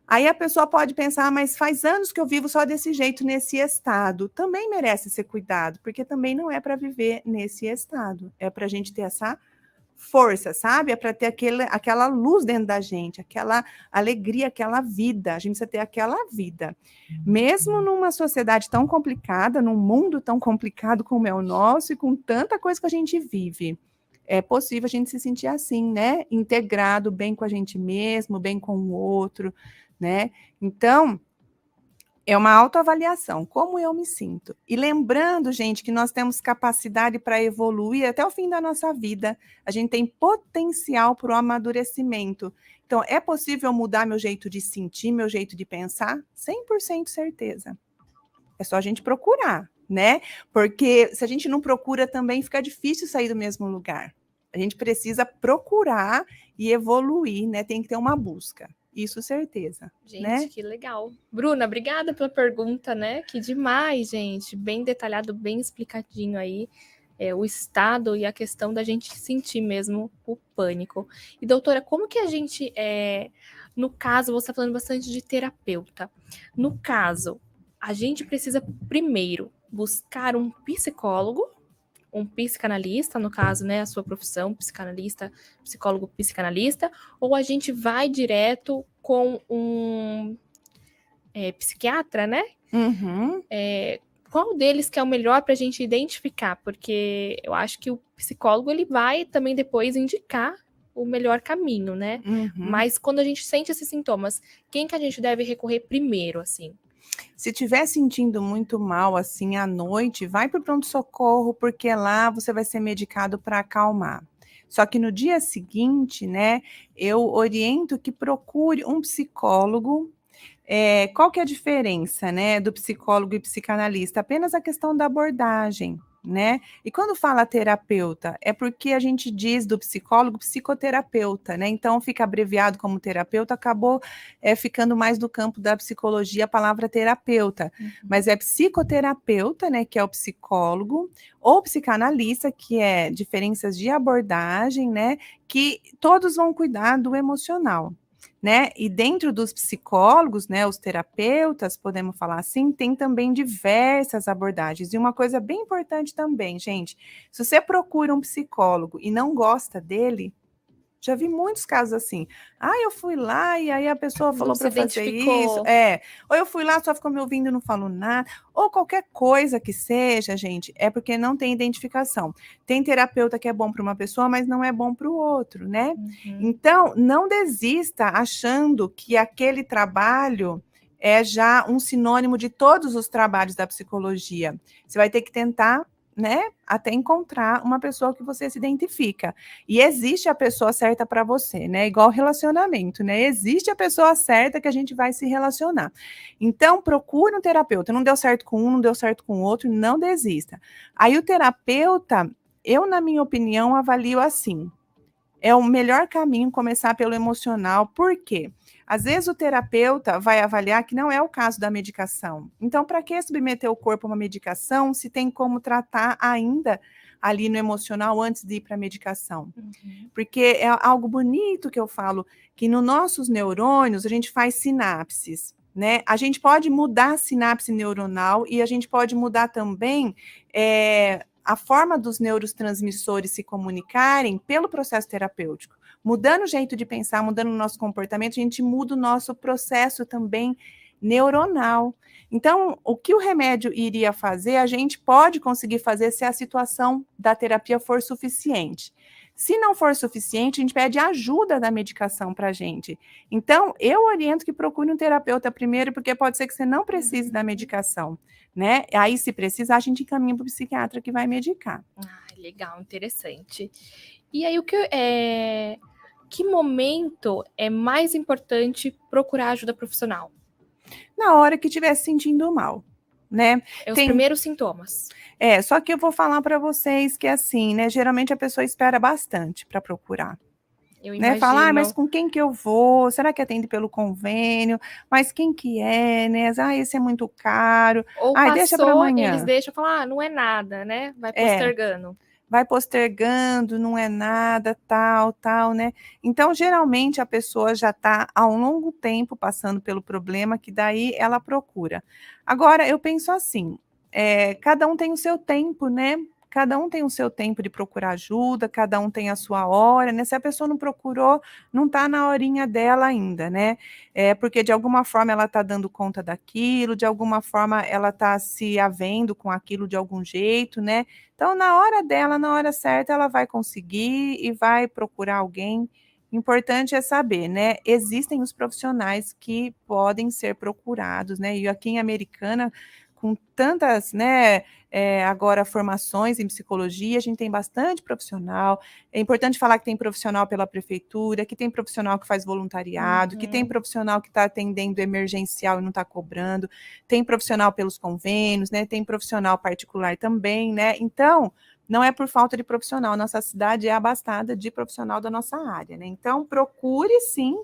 Aí a pessoa pode pensar, mas faz anos que eu vivo só desse jeito, nesse estado. Também merece ser cuidado, porque também não é para viver nesse estado. É para a gente ter essa força, sabe? É para ter aquela luz dentro da gente, aquela alegria, aquela vida. A gente precisa ter aquela vida. Mesmo numa sociedade tão complicada, num mundo tão complicado como é o nosso e com tanta coisa que a gente vive, é possível a gente se sentir assim, né? Integrado, bem com a gente mesmo, bem com o outro, né? Então, é uma autoavaliação, como eu me sinto. E lembrando, gente, que nós temos capacidade para evoluir até o fim da nossa vida. A gente tem potencial para o amadurecimento. Então, é possível mudar meu jeito de sentir, meu jeito de pensar? 100% certeza. É só a gente procurar, né? Porque se a gente não procura também, fica difícil sair do mesmo lugar. A gente precisa procurar e evoluir, né? Tem que ter uma busca. Isso, certeza. Gente, né? que legal. Bruna, obrigada pela pergunta, né? Que demais, gente. Bem detalhado, bem explicadinho aí. O estado e a questão da gente sentir mesmo o pânico. E, doutora, como que a gente, no caso, você está falando bastante de terapeuta. No caso, a gente precisa primeiro buscar um psicólogo, um psicanalista, no caso, né, a sua profissão, psicanalista, psicólogo psicanalista, ou a gente vai direto com um psiquiatra, né? Uhum. Qual deles que é o melhor para a gente identificar? Porque eu acho que o psicólogo ele vai também depois indicar o melhor caminho, né? Uhum. Mas quando a gente sente esses sintomas, quem que a gente deve recorrer primeiro, assim? Se estiver sentindo muito mal, assim, à noite, vai para o pronto-socorro, porque lá você vai ser medicado para acalmar. Só que no dia seguinte, né, eu oriento que procure um psicólogo. Qual que é a diferença, né, do psicólogo e psicanalista? Apenas a questão da abordagem, né? E quando fala terapeuta, é porque a gente diz do psicólogo psicoterapeuta, né? Então fica abreviado como terapeuta, acabou ficando mais do campo da psicologia a palavra terapeuta. Uhum. Mas é psicoterapeuta, né, que é o psicólogo, ou psicanalista, que é diferenças de abordagem, né? Que todos vão cuidar do emocional. Né? E dentro dos psicólogos, né, os terapeutas, podemos falar assim, tem também diversas abordagens. E uma coisa bem importante também, gente, se você procura um psicólogo e não gosta dele, já vi muitos casos assim. Eu fui lá e aí a pessoa falou para fazer isso. Ou eu fui lá, só ficou me ouvindo e não falou nada. Ou qualquer coisa que seja, gente, é porque não tem identificação. Tem terapeuta que é bom para uma pessoa, mas não é bom para o outro, né? Uhum. Então, não desista achando que aquele trabalho é já um sinônimo de todos os trabalhos da psicologia. Você vai ter que tentar, né, até encontrar uma pessoa que você se identifica. E existe a pessoa certa para você, né? Igual relacionamento, né? Existe a pessoa certa que a gente vai se relacionar. Então, procure um terapeuta. Não deu certo com um, não deu certo com o outro, não desista. Aí o terapeuta, eu, na minha opinião, avalio assim. É o melhor caminho começar pelo emocional. Por quê? Às vezes o terapeuta vai avaliar que não é o caso da medicação. Então, para que submeter o corpo a uma medicação se tem como tratar ainda ali no emocional antes de ir para a medicação? Uhum. Porque é algo bonito que eu falo, que nos nossos neurônios a gente faz sinapses. né? A gente pode mudar a sinapse neuronal e a gente pode mudar também a forma dos neurotransmissores se comunicarem pelo processo terapêutico. Mudando o jeito de pensar, mudando o nosso comportamento, a gente muda o nosso processo também neuronal. Então, o que o remédio iria fazer, a gente pode conseguir fazer se a situação da terapia for suficiente. Se não for suficiente, a gente pede ajuda da medicação para a gente. Então, eu oriento que procure um terapeuta primeiro, porque pode ser que você não precise da medicação, né? Aí, se precisar, a gente encaminha para o psiquiatra que vai medicar. Legal, interessante. E aí, que momento é mais importante procurar ajuda profissional? Na hora que estiver se sentindo mal, né? Os primeiros sintomas. Só que eu vou falar para vocês que assim, né? Geralmente a pessoa espera bastante para procurar. Eu imagino. Falar, mas com quem que eu vou? Será que atende pelo convênio? Mas quem que é, né? Esse é muito caro. Ou deixa para amanhã. Eles deixam falar, não é nada, né? Vai postergando. Vai postergando, não é nada, tal, né? Então, geralmente, a pessoa já está há um longo tempo passando pelo problema, que daí ela procura. Agora, eu penso assim, cada um tem o seu tempo, né? Cada um tem o seu tempo de procurar ajuda, cada um tem a sua hora, né? Se a pessoa não procurou, não está na horinha dela ainda, né? Porque de alguma forma ela está dando conta daquilo, de alguma forma ela está se havendo com aquilo de algum jeito, né? Então, na hora dela, na hora certa, ela vai conseguir e vai procurar alguém. Importante é saber, né? Existem os profissionais que podem ser procurados, né? E aqui em Americana, com tantas, né, agora formações em psicologia, a gente tem bastante profissional. É importante falar que tem profissional pela prefeitura, que tem profissional que faz voluntariado, que tem profissional que está atendendo emergencial e não está cobrando, tem profissional pelos convênios, né, tem profissional particular também, né, então não é por falta de profissional, nossa cidade é abastada de profissional da nossa área, né, então procure sim,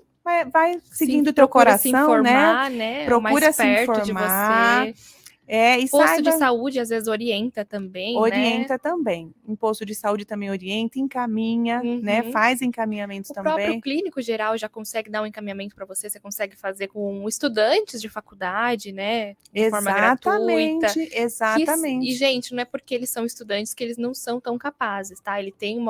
vai seguindo o teu coração, se informar, né? Procura mais se perto informar. de você. E posto de saúde às vezes orienta também, orienta né? também. Um posto de saúde também orienta, encaminha, né? Faz encaminhamentos também. O próprio clínico geral já consegue dar um encaminhamento para você consegue fazer com estudantes de faculdade, né? De forma gratuita. Exatamente. E, gente, não é porque eles são estudantes que eles não são tão capazes, tá? Ele tem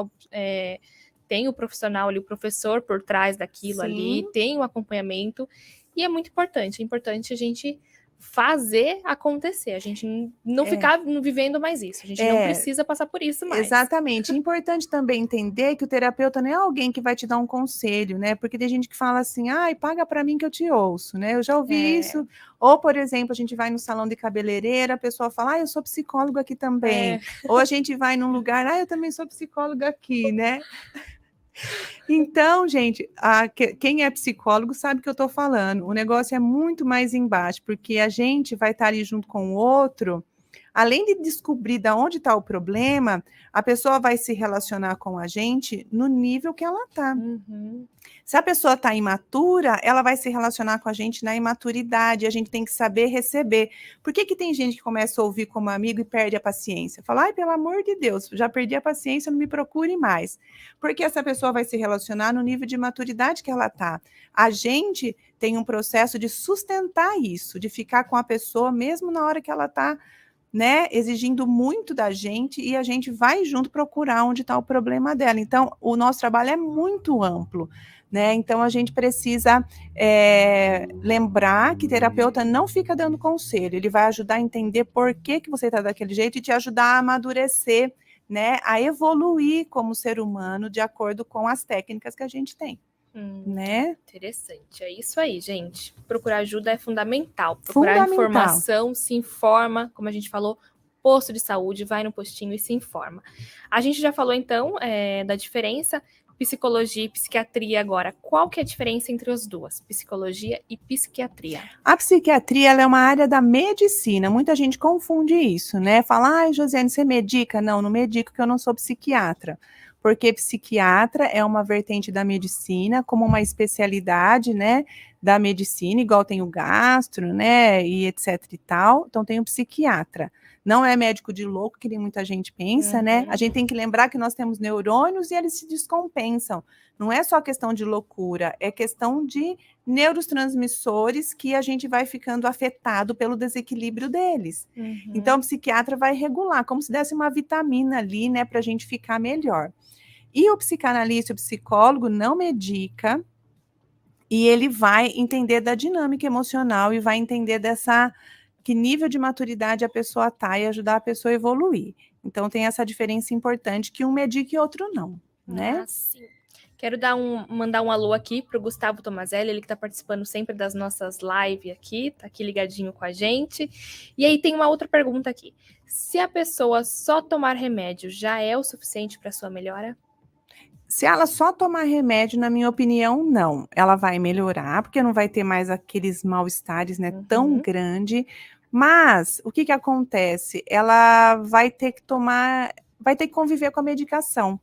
tem o profissional ali, o professor por trás daquilo ali, tem o acompanhamento, e é muito importante. É importante a gente fazer acontecer, a gente não ficar vivendo mais isso, a gente não precisa passar por isso mais. Exatamente, importante também entender que o terapeuta não é alguém que vai te dar um conselho, né, porque tem gente que fala assim, paga para mim que eu te ouço, né, eu já ouvi isso, ou por exemplo, a gente vai no salão de cabeleireira, a pessoa fala, eu sou psicólogo aqui também, ou a gente vai num lugar, eu também sou psicóloga aqui, né. Então, gente, quem é psicólogo sabe o que eu estou falando. O negócio é muito mais embaixo, porque a gente vai estar ali junto com o outro. Além de descobrir de onde está o problema, a pessoa vai se relacionar com a gente no nível que ela está. Se a pessoa está imatura, ela vai se relacionar com a gente na imaturidade, a gente tem que saber receber. Por que tem gente que começa a ouvir como amigo e perde a paciência? Fala, pelo amor de Deus, já perdi a paciência, não me procure mais. Porque essa pessoa vai se relacionar no nível de maturidade que ela está. A gente tem um processo de sustentar isso, de ficar com a pessoa mesmo na hora que ela está, né, exigindo muito da gente, e a gente vai junto procurar onde está o problema dela. Então, o nosso trabalho é muito amplo, né? Então, a gente precisa lembrar que terapeuta não fica dando conselho, ele vai ajudar a entender por que você está daquele jeito e te ajudar a amadurecer, né, a evoluir como ser humano de acordo com as técnicas que a gente tem. Né? Interessante, é isso aí, gente. Procurar ajuda é fundamental. Procurar informação, se informa, como a gente falou, posto de saúde, vai no postinho e se informa. A gente já falou, então, da diferença psicologia e psiquiatria agora. Qual que é a diferença entre as duas, psicologia e psiquiatria? A psiquiatria, ela é uma área da medicina, muita gente confunde isso, né? Fala, Josiane, você medica? Não medico, porque eu não sou psiquiatra. Porque psiquiatra é uma vertente da medicina, como uma especialidade, né, da medicina, igual tem o gastro, né, e etc e tal, então tem o psiquiatra. Não é médico de louco, que nem muita gente pensa, né? A gente tem que lembrar que nós temos neurônios e eles se descompensam. Não é só questão de loucura, é questão de neurotransmissores que a gente vai ficando afetado pelo desequilíbrio deles. Então, o psiquiatra vai regular, como se desse uma vitamina ali, né, para a gente ficar melhor. E o psicanalista, o psicólogo, não medica, e ele vai entender da dinâmica emocional e vai entender que nível de maturidade a pessoa está e ajudar a pessoa a evoluir. Então, tem essa diferença importante que um medica e outro não, né? Sim. Quero mandar um alô aqui para o Gustavo Tomazelli, ele que está participando sempre das nossas lives aqui, está aqui ligadinho com a gente. E aí tem uma outra pergunta aqui. Se a pessoa só tomar remédio, já é o suficiente para sua melhora? Se ela só tomar remédio, na minha opinião, não. Ela vai melhorar, porque não vai ter mais aqueles mal-estares, né, tão grande. Mas, o que acontece? Ela vai ter que conviver com a medicação,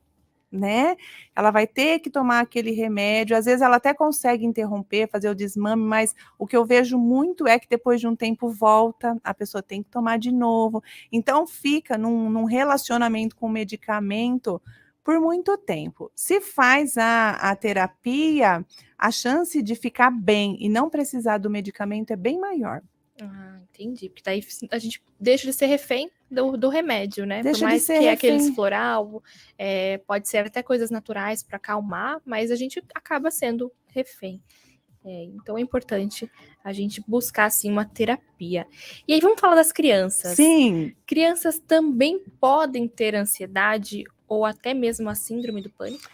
né? Ela vai ter que tomar aquele remédio. Às vezes ela até consegue interromper, fazer o desmame, mas o que eu vejo muito é que depois de um tempo volta, a pessoa tem que tomar de novo. Então, fica num relacionamento com o medicamento por muito tempo. Se faz a terapia, a chance de ficar bem e não precisar do medicamento é bem maior. Entendi. Porque daí a gente deixa de ser refém do remédio, né? Deixa Por mais de ser que refém. aqueles floral, pode ser até coisas naturais para acalmar, mas a gente acaba sendo refém. Então é importante a gente buscar, assim, uma terapia. E aí, vamos falar das crianças. Sim. Crianças também podem ter ansiedade ou até mesmo a síndrome do pânico?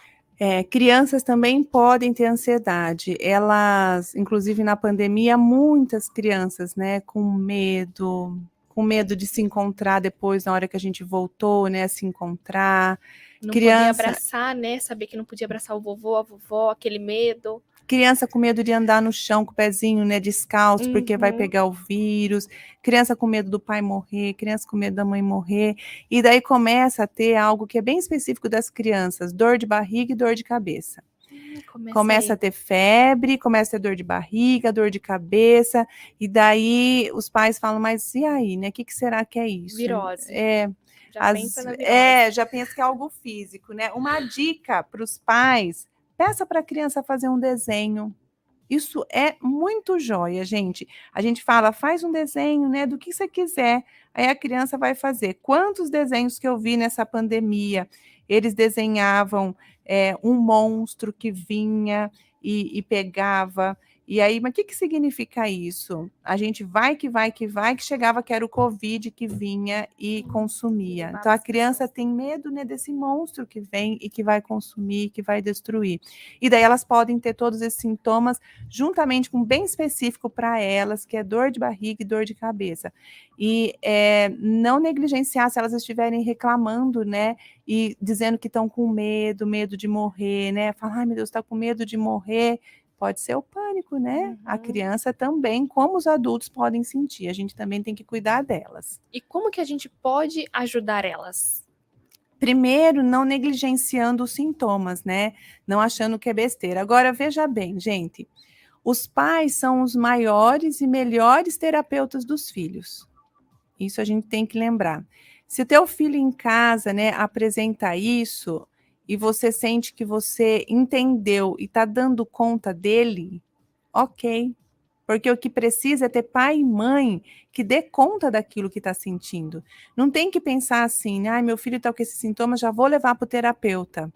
Crianças também podem ter ansiedade. Elas, inclusive na pandemia, muitas crianças, né, com medo de se encontrar depois, na hora que a gente voltou, né, a se encontrar. Não podia abraçar, né? Saber que não podia abraçar o vovô, a vovó, aquele medo. Criança com medo de andar no chão com o pezinho, né, descalço, porque vai pegar o vírus. Criança com medo do pai morrer, criança com medo da mãe morrer. E daí começa a ter algo que é bem específico das crianças, dor de barriga e dor de cabeça. Começa a ter febre, começa a ter dor de barriga, dor de cabeça, e daí os pais falam, mas e aí, né, o que será que é isso? Virose. Pensa na virose. Já pensa que é algo físico, né? Uma dica para os pais: peça para a criança fazer um desenho. Isso é muito joia, gente. A gente fala, faz um desenho, né, do que você quiser. Aí a criança vai fazer. Quantos desenhos que eu vi nessa pandemia? Eles desenhavam um monstro que vinha e pegava. E aí, mas o que significa isso? A gente vai, que chegava que era o Covid que vinha e consumia. Então, a criança tem medo, né, desse monstro que vem e que vai consumir, que vai destruir. E daí elas podem ter todos esses sintomas, juntamente com um bem específico para elas, que é dor de barriga e dor de cabeça. E não negligenciar se elas estiverem reclamando, né, e dizendo que estão com medo de morrer, né, falar, ai meu Deus, está com medo de morrer. Pode ser o pânico, né? A criança também, como os adultos podem sentir, a gente também tem que cuidar delas. E como que a gente pode ajudar elas? Primeiro, não negligenciando os sintomas, né? Não achando que é besteira. Agora, veja bem, gente, os pais são os maiores e melhores terapeutas dos filhos. Isso a gente tem que lembrar. Se o teu filho em casa, né, apresenta isso, e você sente que você entendeu e está dando conta dele, ok. Porque o que precisa é ter pai e mãe que dê conta daquilo que está sentindo. Não tem que pensar assim, ai, meu filho está com esses sintomas, já vou levar para o terapeuta.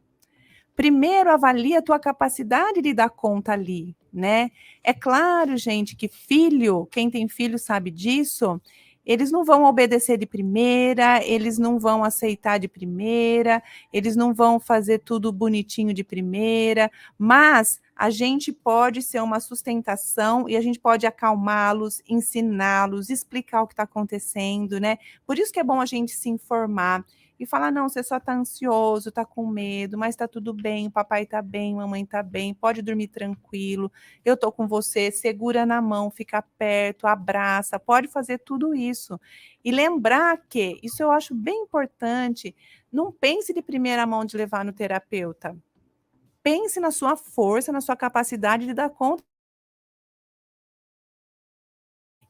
Primeiro, avalia a tua capacidade de dar conta ali, né? É claro, gente, que filho, quem tem filho sabe disso, eles não vão obedecer de primeira, eles não vão aceitar de primeira, eles não vão fazer tudo bonitinho de primeira, mas a gente pode ser uma sustentação e a gente pode acalmá-los, ensiná-los, explicar o que está acontecendo, né? Por isso que é bom a gente se informar e falar, não, você só está ansioso, está com medo, mas está tudo bem, o papai está bem, mamãe está bem, pode dormir tranquilo, eu estou com você, segura na mão, fica perto, abraça, pode fazer tudo isso. E lembrar que, isso eu acho bem importante, não pense de primeira mão de levar no terapeuta. Pense na sua força, na sua capacidade de dar conta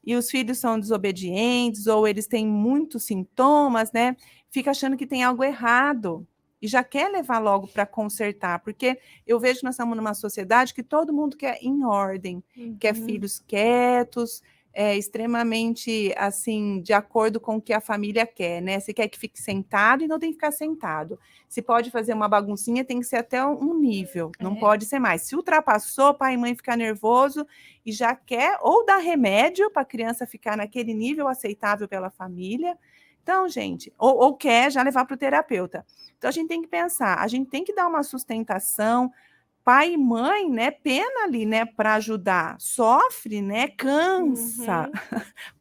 e os filhos são desobedientes, ou eles têm muitos sintomas, né? Fica achando que tem algo errado e já quer levar logo para consertar, porque eu vejo que nós estamos numa sociedade que todo mundo quer em ordem, quer filhos quietos, extremamente assim, de acordo com o que a família quer, né? Se quer que fique sentado e não tem que ficar sentado. Se pode fazer uma baguncinha, tem que ser até um nível, não pode ser mais. Se ultrapassou, pai e mãe ficar nervoso e já quer ou dar remédio para a criança ficar naquele nível aceitável pela família. Então, gente, ou quer já levar para o terapeuta. Então, a gente tem que pensar, a gente tem que dar uma sustentação, pai e mãe, né, pena ali, né, para ajudar, sofre, né, cansa,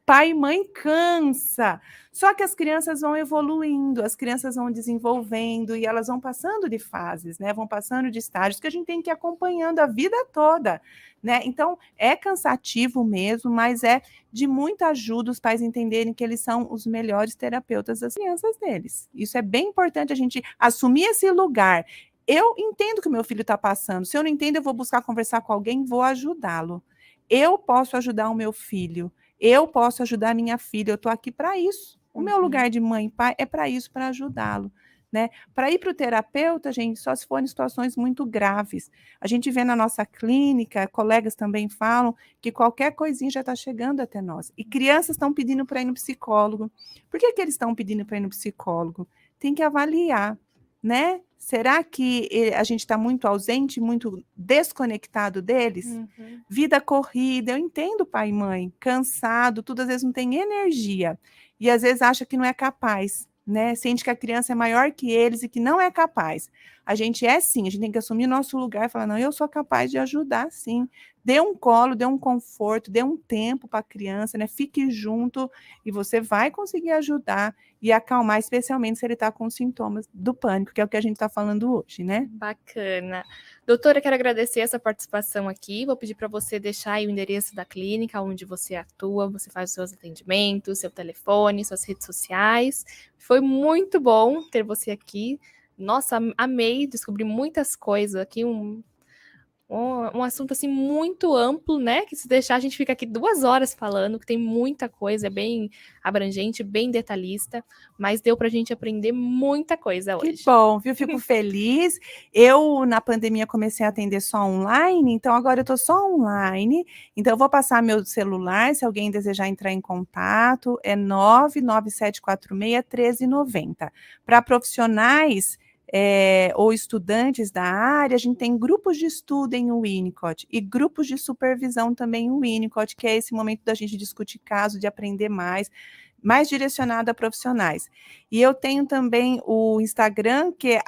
pai e mãe cansa, só que as crianças vão evoluindo, as crianças vão desenvolvendo e elas vão passando de fases, né, vão passando de estágios que a gente tem que ir acompanhando a vida toda, né, então é cansativo mesmo, mas é de muita ajuda os pais entenderem que eles são os melhores terapeutas das crianças deles, isso é bem importante a gente assumir esse lugar. Eu entendo que o meu filho está passando. Se eu não entendo, eu vou buscar conversar com alguém, vou ajudá-lo. Eu posso ajudar o meu filho. Eu posso ajudar a minha filha. Eu estou aqui para isso. O meu lugar de mãe e pai é para isso, para ajudá-lo. Né? Para ir para o terapeuta, gente, só se for em situações muito graves. A gente vê na nossa clínica, colegas também falam que qualquer coisinha já está chegando até nós. E crianças estão pedindo para ir no psicólogo. Por que eles estão pedindo para ir no psicólogo? Tem que avaliar. Né? Será que a gente está muito ausente, muito desconectado deles? Vida corrida, eu entendo pai e mãe, cansado, tudo às vezes não tem energia e às vezes acha que não é capaz, né? Sente que a criança é maior que eles e que não é capaz. A gente é sim, a gente tem que assumir nosso lugar e falar, não, eu sou capaz de ajudar sim. Dê um colo, dê um conforto, dê um tempo para a criança, né? Fique junto e você vai conseguir ajudar e acalmar, especialmente se ele está com sintomas do pânico, que é o que a gente está falando hoje, né? Bacana. Doutora, quero agradecer essa participação aqui. Vou pedir para você deixar aí o endereço da clínica, onde você atua, você faz os seus atendimentos, seu telefone, suas redes sociais. Foi muito bom ter você aqui. Nossa, amei, descobri muitas coisas aqui, um assunto assim muito amplo, né? Que se deixar a gente fica aqui 2 horas falando, que tem muita coisa, é bem abrangente, bem detalhista, mas deu pra gente aprender muita coisa hoje. Que bom, viu? Fico feliz. Eu, na pandemia, comecei a atender só online, então agora eu tô só online. Então, eu vou passar meu celular, se alguém desejar entrar em contato, é 99746-1390. Para profissionais ou estudantes da área, a gente tem grupos de estudo em Winnicott e grupos de supervisão também em Winnicott, que é esse momento da gente discutir caso, de aprender mais direcionado a profissionais. E eu tenho também o Instagram, que é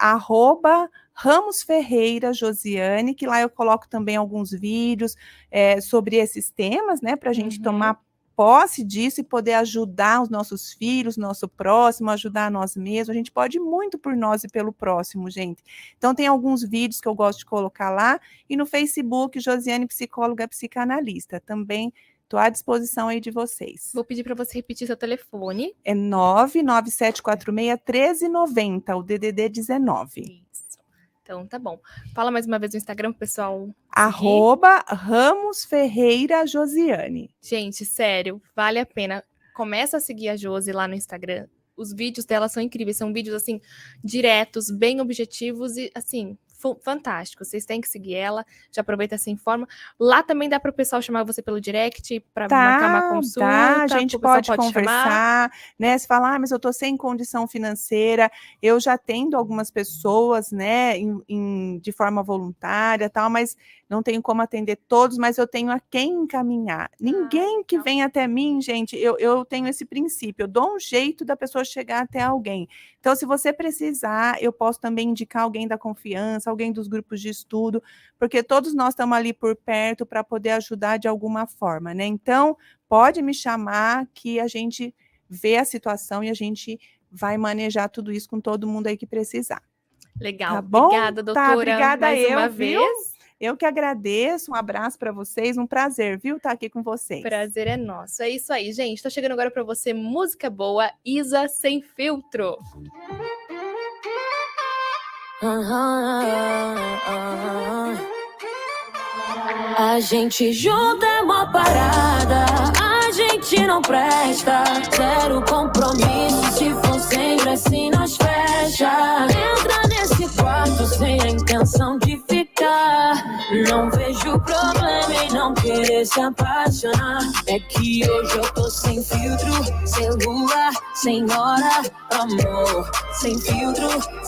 @RamosFerreiraJosiane, que lá eu coloco também alguns vídeos sobre esses temas, né, para a gente tomar posse disso e poder ajudar os nossos filhos, nosso próximo, ajudar nós mesmos. A gente pode ir muito por nós e pelo próximo, gente. Então, tem alguns vídeos que eu gosto de colocar lá, e no Facebook, Josiane Psicóloga Psicanalista. Também estou à disposição aí de vocês. Vou pedir para você repetir seu telefone. É 99746-1390, o DDD 19. Isso. Então, tá bom. Fala mais uma vez o Instagram pro pessoal @RamosFerreiraJosiane. Gente, sério, vale a pena. Começa a seguir a Josi lá no Instagram. Os vídeos dela são incríveis, são vídeos, assim, diretos, bem objetivos e, assim, fantástico. Vocês têm que seguir ela, já aproveita, se informa. Lá também dá para o pessoal chamar você pelo direct para marcar uma consulta. A gente pode conversar, né? Se falar, mas eu estou sem condição financeira, eu já atendo algumas pessoas, né, de forma voluntária, tal, mas não tenho como atender todos, mas eu tenho a quem encaminhar. Ninguém que vem até mim, gente, eu tenho esse princípio, eu dou um jeito da pessoa chegar até alguém. Então, se você precisar, eu posso também indicar alguém da confiança, alguém dos grupos de estudo, porque todos nós estamos ali por perto para poder ajudar de alguma forma, né? Então, pode me chamar que a gente vê a situação e a gente vai manejar tudo isso com todo mundo aí que precisar. Legal, tá bom? Obrigada, doutora. Obrigada mais uma viu? vez. Eu que agradeço, um abraço para vocês, um prazer, viu, estar aqui com vocês. Prazer é nosso, é isso aí, gente. Tô chegando agora para você, música boa, Isa Sem Filtro. A gente junta é uma parada, a gente gente não presta. Zero compromisso, se for sempre assim nós fecha. Entra nesse quarto sem a intenção de ficar. Não vejo problema em não querer se apaixonar. É que hoje eu tô sem filtro, sem lua, sem hora, amor. Sem filtro.